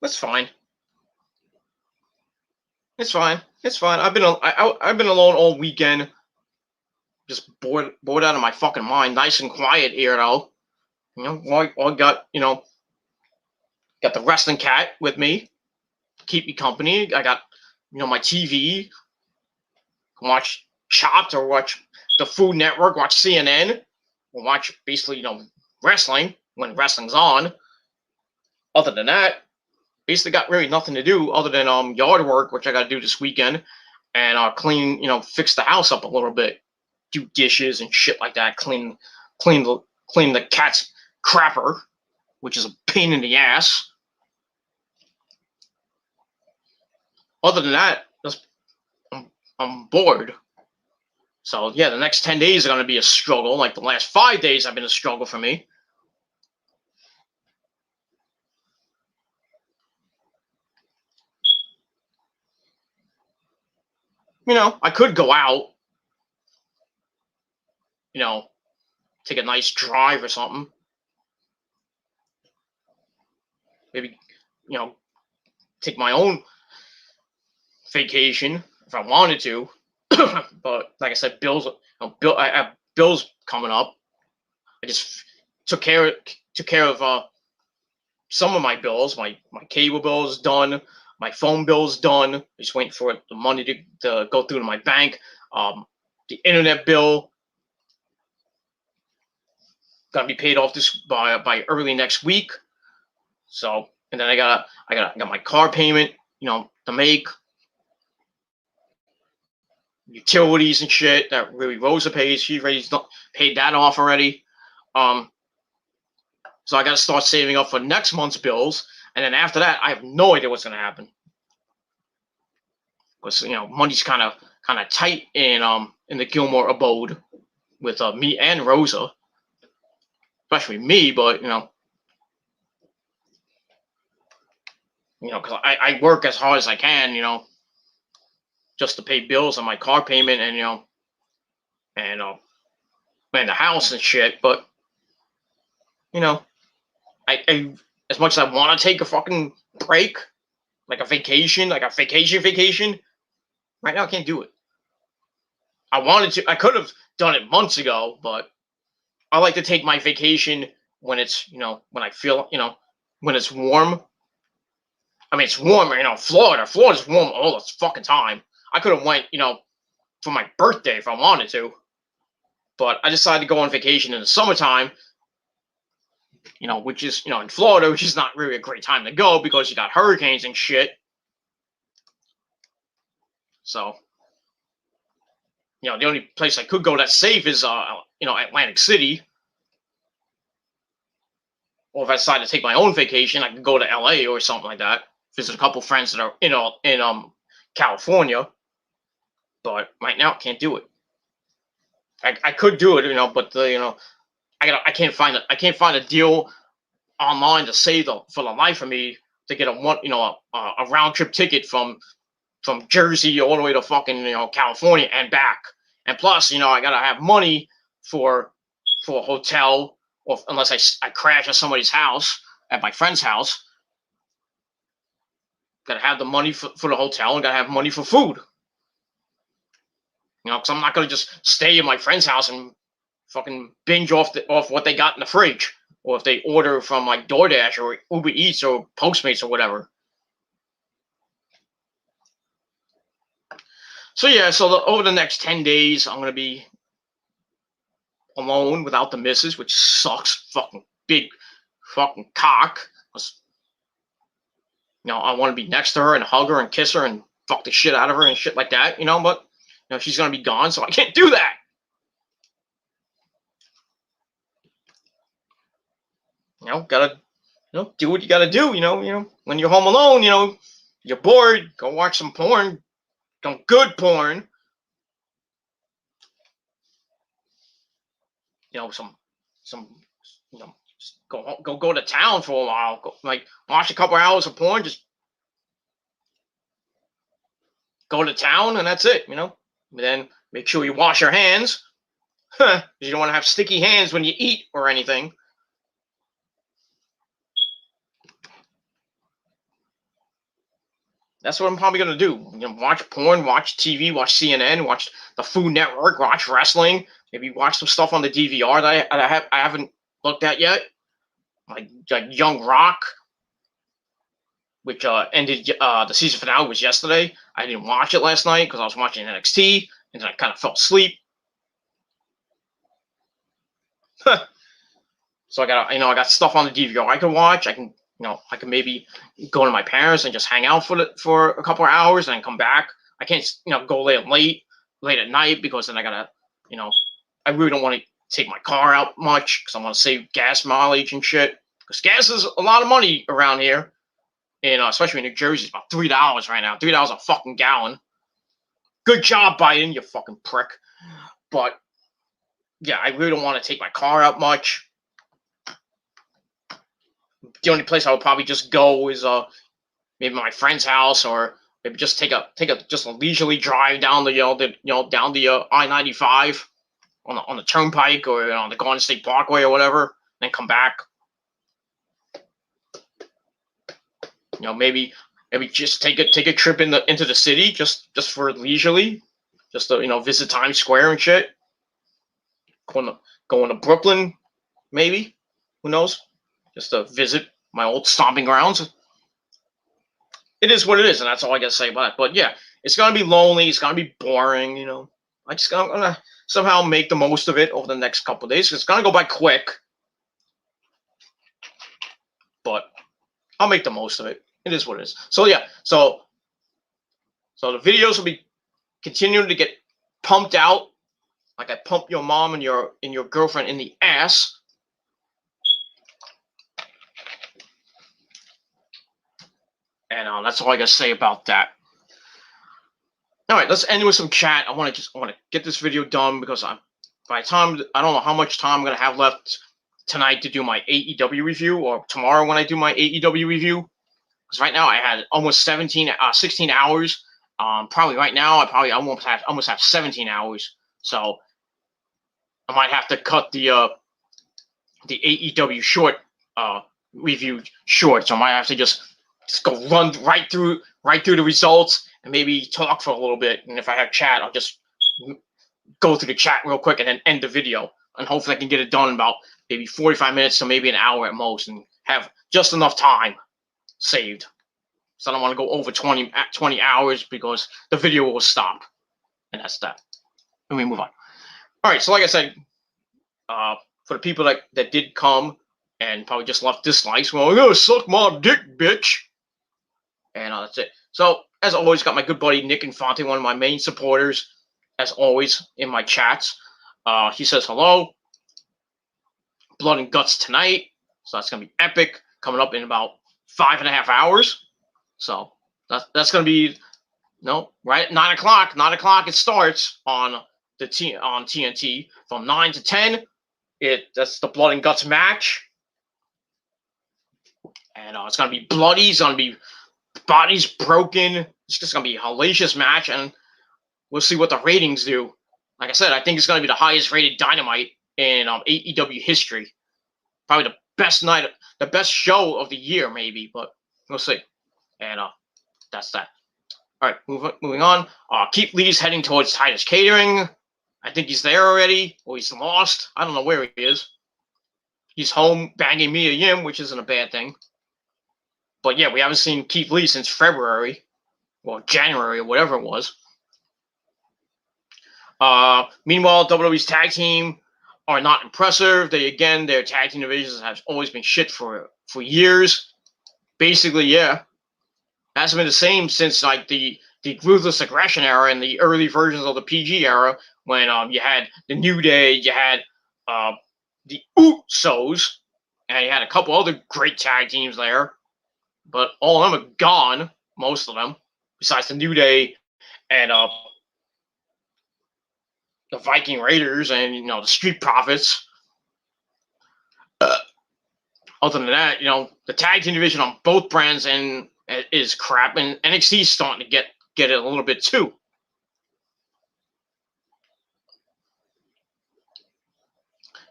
A: That's fine. It's fine. It's fine. I've been alone all weekend. Just bored out of my fucking mind. Nice and quiet here though. I got got the wrestling cat with me. Keep me company. I got my TV. Watch Chopped or watch the Food Network. Watch CNN. Or watch basically wrestling when wrestling's on. Other than that, basically got really nothing to do other than yard work, which I got to do this weekend, and clean, fix the house up a little bit, do dishes and shit like that, clean the cat's crapper, which is a pain in the ass. Other than that, I'm bored. So yeah, the next 10 days are going to be a struggle. Like the last 5 days have been a struggle for me. I could go out, take a nice drive or something. Maybe, take my own vacation if I wanted to. But like I said, I have bills coming up. I just took care of some of my bills. My cable bill is done. My phone bill is done. Just waiting for the money to go through to my bank. The internet bill gonna be paid off by early next week. So, and then I got my car payment, to make, utilities and shit that really Rosa pays. She already paid that off already. So I got to start saving up for next month's bills, and then after that, I have no idea what's gonna happen. Because money's kind of tight in the Gilmore abode with me and Rosa, especially me. But because I work as hard as I can, just to pay bills on my car payment and and the house and shit. But I as much as I want to take a fucking break, like a vacation, vacation, right now I can't do it. I wanted to. I could have done it months ago, but I like to take my vacation when it's when I feel when it's warm. I mean, it's warm, Florida. Florida's warm all the fucking time. I could have went, for my birthday if I wanted to, but I decided to go on vacation in the summertime. Which is in Florida, which is not really a great time to go because you got hurricanes and shit. So, the only place I could go that's safe is, Atlantic City. Or if I decide to take my own vacation, I could go to LA or something like that. Visit a couple friends that are, in California. But right now, can't do it. I could do it, but I can't find a deal online to save for the life of me to get a round trip ticket from Jersey all the way to fucking California and back. And plus, I gotta have money for a hotel, or unless I crash at somebody's house, at my friend's house. Gotta have the money for the hotel, and gotta have money for food. Because I'm not gonna just stay in my friend's house and fucking binge off what they got in the fridge, or if they order from like DoorDash or Uber Eats or Postmates or whatever. So yeah, over the next 10 days, I'm gonna be alone without the missus, which sucks. Fucking big, fucking cock. I want to be next to her and hug her and kiss her and fuck the shit out of her and shit like that. But she's gonna be gone, so I can't do that. Gotta, do what you gotta do. When you're home alone, you're bored, go watch some porn, some good porn. Some, go to town for a while. Watch a couple hours of porn, just go to town, and that's it. Then make sure you wash your hands. You don't want to have sticky hands when you eat or anything. That's what I'm probably gonna do. Watch porn, watch TV, watch CNN, watch the Food Network, watch wrestling. Maybe watch some stuff on the DVR that I haven't looked at yet, like Young Rock, which ended. The season finale was yesterday. I didn't watch it last night because I was watching NXT, and then I kind of fell asleep. So I got stuff on the DVR I can watch. I can maybe go to my parents and just hang out for a couple of hours and then come back. I can't, go late at night, because then I gotta, I really don't want to take my car out much because I want to save gas mileage and shit. Because gas is a lot of money around here, and especially in New Jersey, it's about $3 right now. $3 a fucking gallon. Good job, Biden, you fucking prick. But yeah, I really don't want to take my car out much. The only place I would probably just go is maybe my friend's house, or maybe just take a leisurely drive down the I-95 on the turnpike, or on the Garden State Parkway or whatever, then come back. Maybe just take a trip into the city just for leisurely, just to visit Times Square and shit. Going to Brooklyn, maybe. Who knows? Just to visit my old stomping grounds. It is what it is, and that's all I gotta say about it. But yeah, it's gonna be lonely. It's gonna be boring. I'm gonna somehow make the most of it over the next couple of days. It's gonna go by quick, but I'll make the most of it. It is what it is. So yeah, so the videos will be continuing to get pumped out, like I pump your mom and your girlfriend in the ass. And that's all I gotta say about that. All right, let's end with some chat. I want to get this video done, because by the time, I don't know how much time I'm gonna have left tonight to do my AEW review, or tomorrow when I do my AEW review. Because right now I had almost 16 hours. Probably right now I almost have 17 hours. So I might have to cut the AEW short review short. So I might have to just go run right through the results and maybe talk for a little bit. And if I have chat, I'll just go through the chat real quick and then end the video. And hopefully I can get it done in about maybe 45 minutes to maybe an hour at most, and have just enough time saved. So I don't want to go over 20 hours, because the video will stop. And that's that. Let me move on. All right, so like I said, for the people that did come and probably just left dislikes, well, you're gonna suck my dick, bitch. And that's it. So as always, got my good buddy Nick Infante, one of my main supporters, as always, in my chats. He says hello. Blood and Guts tonight. So that's going to be epic. Coming up in about 5.5 hours. So that's going to be, right at 9 o'clock. 9 o'clock it starts on on TNT. From 9 to 10, that's the Blood and Guts match. And it's going to be bloody. It's going to be bodies broken. It's just going to be a hellacious match. And we'll see what the ratings do. Like I said, I think it's going to be the highest rated Dynamite in AEW history. Probably the best night, the best show of the year, maybe. But we'll see. And that's that. All right, moving on. Keith Lee's heading towards Titus Catering. I think he's there already. Or he's lost. I don't know where he is. He's home banging Mia Yim, which isn't a bad thing. But yeah, we haven't seen Keith Lee since February. Or January, or whatever it was. Meanwhile, WWE's tag team are not impressive. Their tag team divisions have always been shit for years. Basically, yeah. Hasn't been the same since like the Ruthless Aggression era and the early versions of the PG era, when you had the New Day, you had the Usos, and you had a couple other great tag teams there. But all of them are gone, most of them, besides the New Day and the Viking Raiders and the Street Profits. Other than that, the tag team division on both brands is crap, and NXT is starting to get it a little bit too.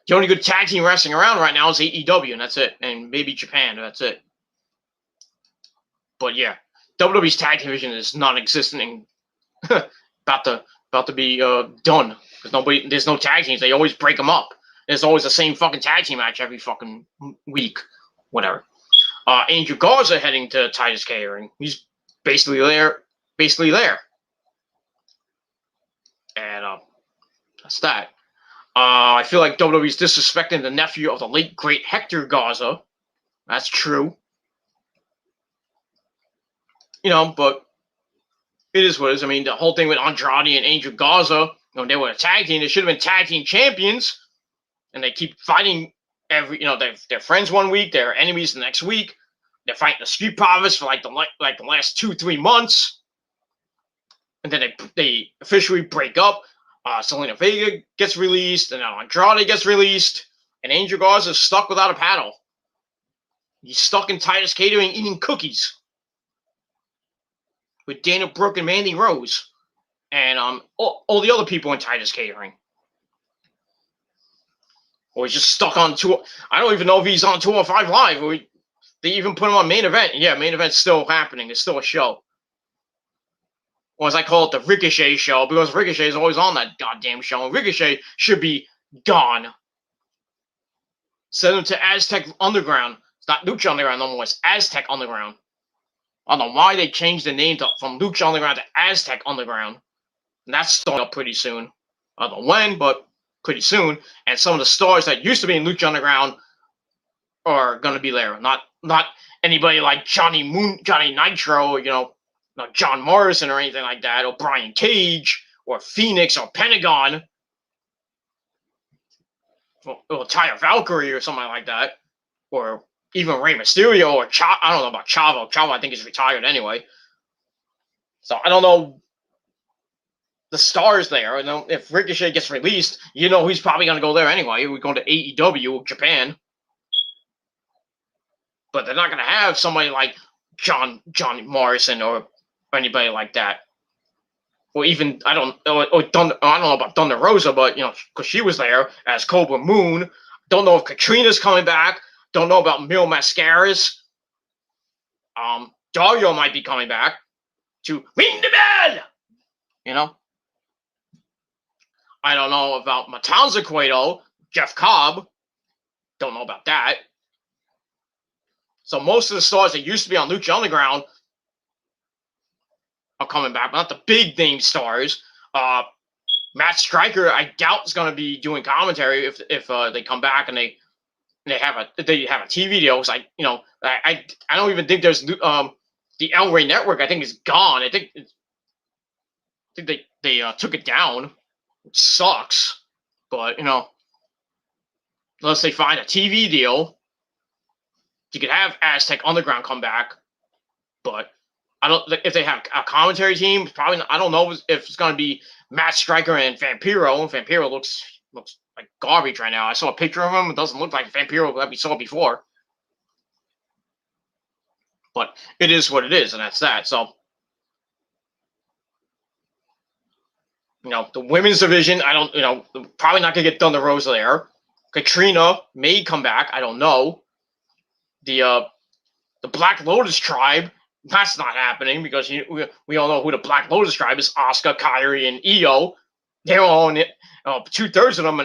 A: The only good tag team wrestling around right now is AEW, and that's it, and maybe Japan. That's it. But yeah, WWE's tag team division is non-existent and about to be done. There's no tag teams. They always break them up. There's always the same fucking tag team match every fucking week. Whatever. Angel Garza heading to Titus Catering. He's basically there. And that's that. I feel like WWE's disrespecting the nephew of the late great Hector Garza. That's true. But it is what it is. I mean, the whole thing with Andrade and Angel Garza, they were a tag team. They should have been tag team champions. And they keep fighting they're friends one week, they're enemies the next week. They're fighting the Street Profits for like the last 2-3 months. And then they officially break up. Selena Vega gets released, and now Andrade gets released, and Angel Garza is stuck without a paddle. He's stuck in Titus Catering eating cookies with Dana Brooke and Mandy Rose, and all the other people in Titus Catering. Or he's just stuck on tour. I don't even know if he's on 205 Live. Or they even put him on Main Event. Yeah, Main Event's still happening. It's still a show. Or as I call it, the Ricochet show, because Ricochet is always on that goddamn show. And Ricochet should be gone. Send him to Aztec Underground. It's not Lucha Underground no more. It's Aztec Underground. I don't know why they changed the name from Lucha Underground to Aztec Underground. And that's starting up pretty soon. I don't know when, but pretty soon. And some of the stars that used to be in Lucha Underground are going to be there. Not anybody like Johnny Nitro, not John Morrison or anything like that, or Brian Cage, or Phoenix, or Pentagon, or Taya Valkyrie, or something like that, or even Rey Mysterio, or I don't know about Chavo. Chavo, I think, is retired anyway. So I don't know the stars there. If Ricochet gets released, he's probably going to go there anyway. We're going to AEW, Japan. But they're not going to have somebody like John Morrison or anybody like that. Or even, I don't know about Thunder Rosa, but, because she was there as Cobra Moon. Don't know if Katrina's coming back. Don't know about Mil Mascaras. Dario might be coming back to ring the bell! I don't know about Matanza Cueto, Jeff Cobb. Don't know about that. So most of the stars that used to be on Lucha Underground are coming back, but not the big name stars. Matt Striker, I doubt, is going to be doing commentary if they come back and they have a TV deal. Because I don't even think there's the El Rey network, I think, is gone. I think they took it down, which sucks. But unless they find a TV deal, you could have Aztec Underground come back. But I don't. If they have a commentary team, probably not, I don't know if it's going to be Matt Striker and Vampiro. Vampiro looks like garbage right now. I saw a picture of him. It doesn't look like Vampiro that we saw before. But it is what it is, and that's that. So, the women's division, I don't, probably not going to get Thunder Rosa there. Katrina may come back. I don't know. The Black Lotus tribe, that's not happening because we all know who the Black Lotus tribe is: Asuka, Kairi, and Io. They're all in it. 2/3 of them,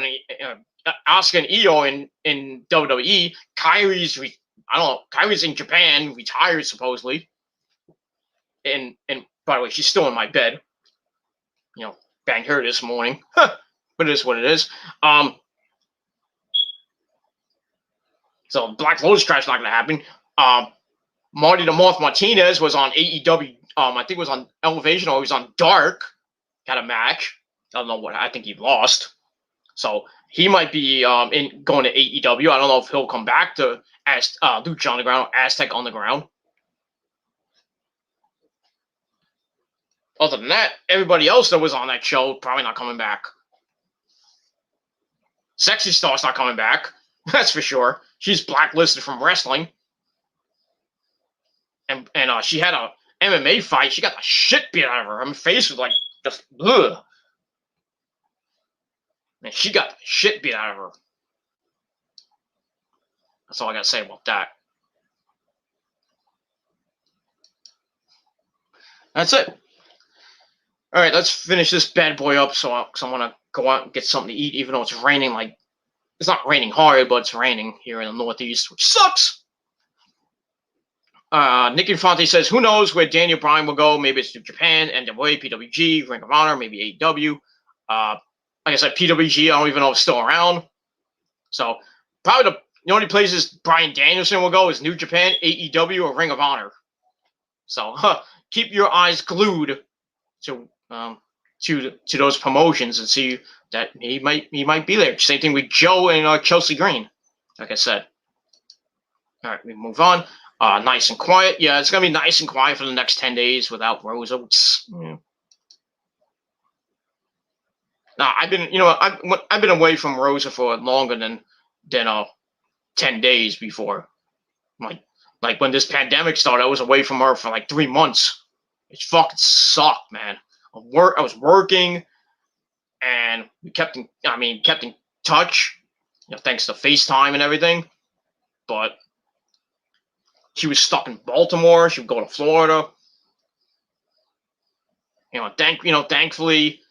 A: Asuka and Io in WWE. Kairi's Kairi's in Japan, retired supposedly. And by the way, she's still in my bed. Banged her this morning. But it is what it is. So Black Lotus tribe's not going to happen. Marty the Moth Martinez was on AEW. I think it was on Elevation, or he was on Dark. Had a match. I don't know what. I think he lost. So he might be going to AEW. I don't know if he'll come back to Lucha Underground, Aztec Underground. Other than that, everybody else that was on that show probably not coming back. Sexy Star's not coming back. That's for sure. She's blacklisted from wrestling. And she had a MMA fight. She got the shit beat out of her. Her face was like just ugh. And she got the shit beat out of her. That's all I got to say about that. That's it. All right, let's finish this bad boy up. So I want to go out and get something to eat, even though it's raining. Like, it's not raining hard, but it's raining here in the Northeast, which sucks. Nick Infante says, who knows where Daniel Bryan will go? Maybe it's to Japan, NWA, PWG, Ring of Honor, maybe AEW. Like I said, PWG, I don't even know if it's still around. So probably the only places Bryan Danielson will go is New Japan, AEW, or Ring of Honor. So keep your eyes glued to those promotions and see that he might be there. Same thing with Joe and Chelsea Green. Like I said. All right, we move on. Nice and quiet. Yeah, it's gonna be nice and quiet for the next 10 days without Rosa. Yeah. Now I've been away from Rosa for longer than 10 days before. Like when this pandemic started, I was away from her for like 3 months. It fucking sucked, man. I was working, and we kept in touch, thanks to FaceTime and everything. But she was stuck in Baltimore. She would go to Florida. Thankfully,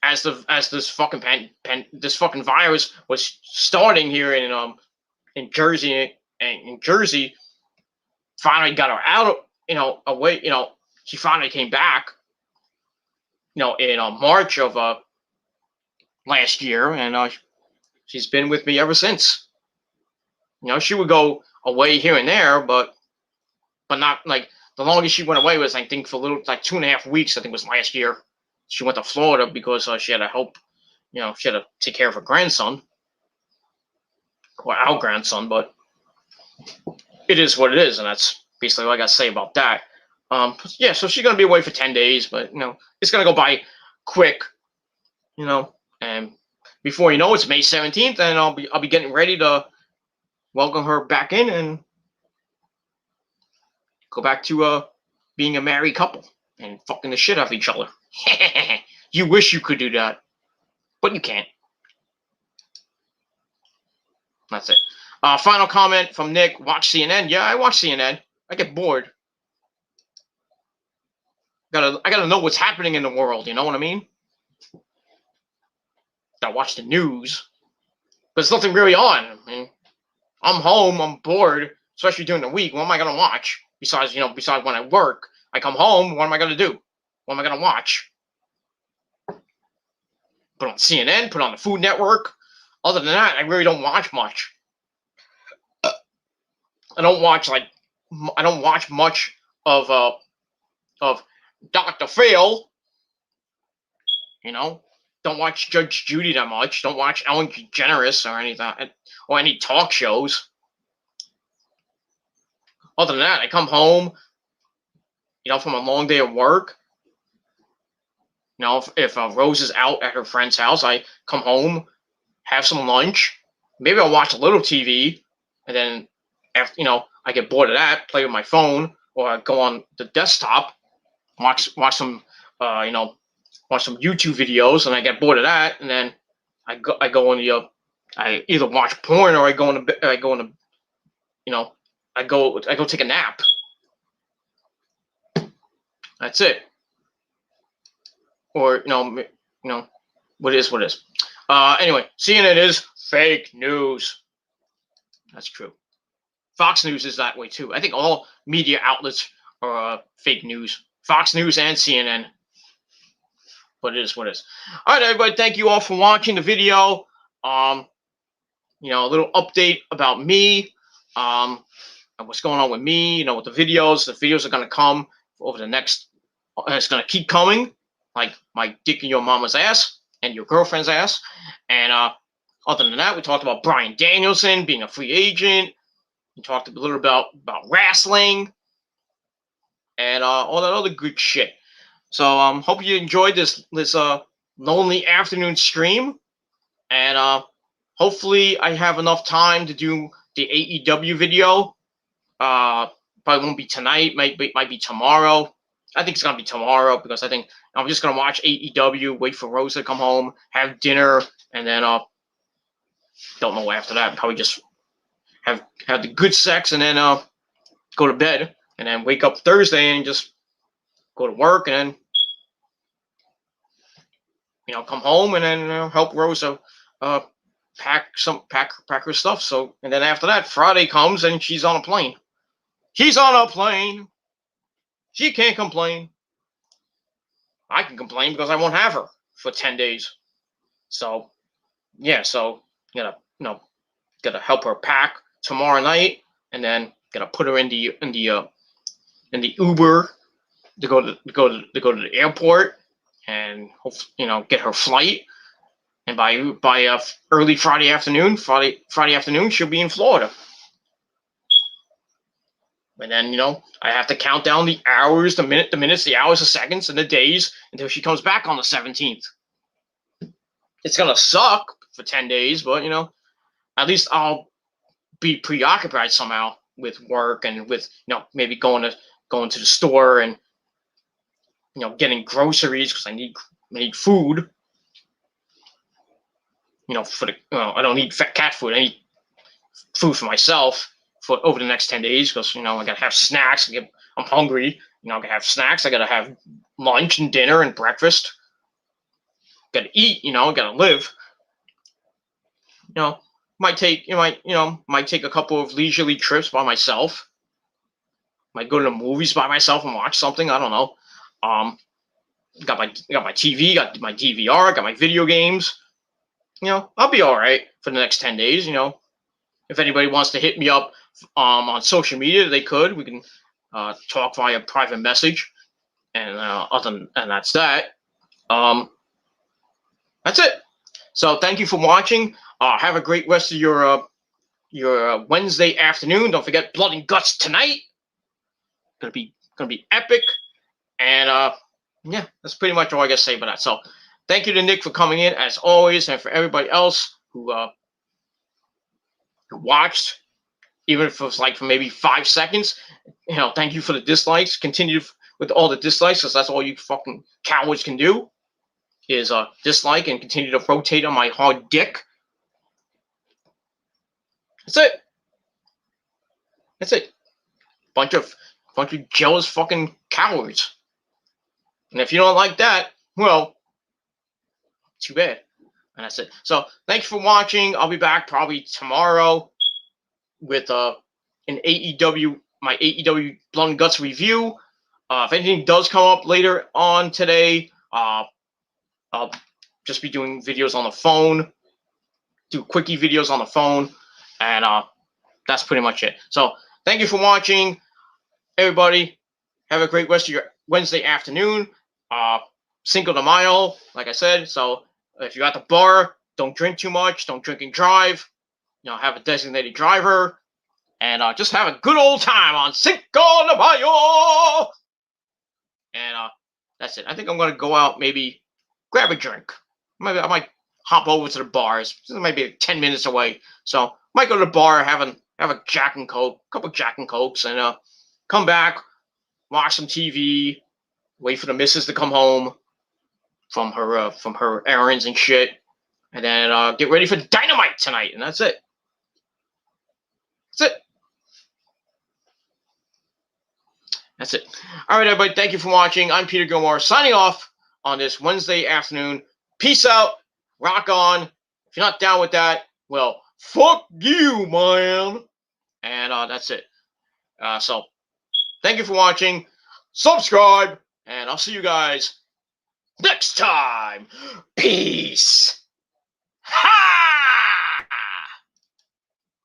A: as this fucking virus was starting here in Jersey, finally got her out, away. She finally came back, in March of last year, and she's been with me ever since. She would go away here and there, but not like the longest she went away was, I think, for 2.5 weeks. I think was last year. She went to Florida because she had to help, she had to take care of her grandson, or our grandson. But it is what it is, and that's basically what I got to say about that. Yeah, so she's gonna be away for 10 days, but it's gonna go by quick, and before you know it's May 17th, and I'll be getting ready to welcome her back in and go back to being a married couple and fucking the shit out of each other. You wish you could do that, but you can't. That's it. Final comment from Nick. Watch CNN. Yeah, I watch CNN. I get bored. I gotta know what's happening in the world. You know what I mean? Gotta watch the news. But there's nothing really on. I mean, I'm home. I'm bored, especially during the week. What am I gonna watch? Besides when I work, I come home. What am I gonna do? What am I gonna watch? Put on CNN. Put on the Food Network. Other than that, I really don't watch much. I don't watch like watch much of Dr. Phil. You know, don't watch Judge Judy that much. Don't watch Ellen DeGeneres or anything, or any talk shows. Other than that, I come home, from a long day of work. If Rose is out at her friend's house, I come home, have some lunch. Maybe I'll watch a little TV, and then after I get bored of that, play with my phone, or I go on the desktop, watch some watch some YouTube videos, and I get bored of that, and then I go in the I either watch porn or I go in the I go take a nap. That's it. Or what is. Anyway, CNN is fake news. That's true. Fox News is that way too. I think all media outlets are fake news. Fox News and CNN. But it is what it is. All right, everybody. Thank you all for watching the video. A little update about me. And what's going on with me? With the videos. The videos are gonna come over the next. It's gonna keep coming, like my dick in your mama's ass and your girlfriend's ass. And other than that, we talked about Bryan Danielson being a free agent. We talked a little about wrestling and all that other good shit. So hope you enjoyed this lonely afternoon stream, and hopefully I have enough time to do the AEW video. Probably won't be tonight. Might be tomorrow. I think it's gonna be tomorrow because I think I'm just gonna watch AEW, wait for Rose to come home, have dinner, and then don't know after that. Probably just have the good sex and then go to bed, and then wake up Thursday and just go to work, and then come home and then help Rosa pack her stuff. So, and then after that, Friday comes and she's on a plane. She's on a plane. She can't complain. I can complain because I won't have her for 10 days. So, yeah. So gotta help her pack tomorrow night, and then gotta put her in the Uber to go to the airport, and hopefully, get her flight. And by early Friday afternoon, she'll be in Florida. And then I have to count down the hours, the minutes, the hours, the seconds, and the days until she comes back on the 17th. It's gonna suck for 10 days, but at least I'll be preoccupied somehow with work and with maybe going to the store and getting groceries because I need food. For the I don't need cat food. I need food for myself for over the next 10 days because I gotta have snacks. I'm hungry. I gotta have snacks. I gotta have lunch and dinner and breakfast. Gotta eat. Gotta live. Might take a couple of leisurely trips by myself. Might go to the movies by myself and watch something. I don't know. Got my TV, got my DVR, got my video games. I'll be all right for the next 10 days. If anybody wants to hit me up on social media, they could. We can talk via private message, and that's that. That's it. So thank you for watching. Have a great rest of your Wednesday afternoon. Don't forget Blood and Guts tonight. Gonna be epic. And yeah, that's pretty much all I gotta say about that. So thank you to Nick for coming in as always, and for everybody else who watched, even if it was like for maybe 5 seconds. Thank you for the dislikes. Continue with all the dislikes, because that's all you fucking cowards can do is dislike and continue to rotate on my hard dick. That's it. Bunch of jealous fucking cowards. And if you don't like that, well, too bad. And that's it. So thanks for watching. I'll be back probably tomorrow with my AEW Blood and Guts review. If anything does come up later on today, I'll just be doing videos on the phone, do quickie videos on the phone, and that's pretty much it. So thank you for watching. everybody, have a great rest of your Wednesday afternoon. Cinco de Mayo, like I said. So if you're at the bar, don't drink too much. Don't drink and drive. Have a designated driver. And just have a good old time on Cinco de Mayo. And that's it. I think I'm going to go out, maybe grab a drink. Maybe I might hop over to the bars. It might be 10 minutes away. So might go to the bar, have a Jack and Coke, a couple of Jack and Cokes, and come back, watch some TV, wait for the missus to come home from her errands and shit, and then get ready for Dynamite tonight. And that's it. That's it. That's it. All right, everybody. Thank you for watching. I'm Peter Gilmore, signing off on this Wednesday afternoon. Peace out. Rock on. If you're not down with that, well, fuck you, man. And that's it. So, thank you for watching. Subscribe, and I'll see you guys next time. Peace. Ha!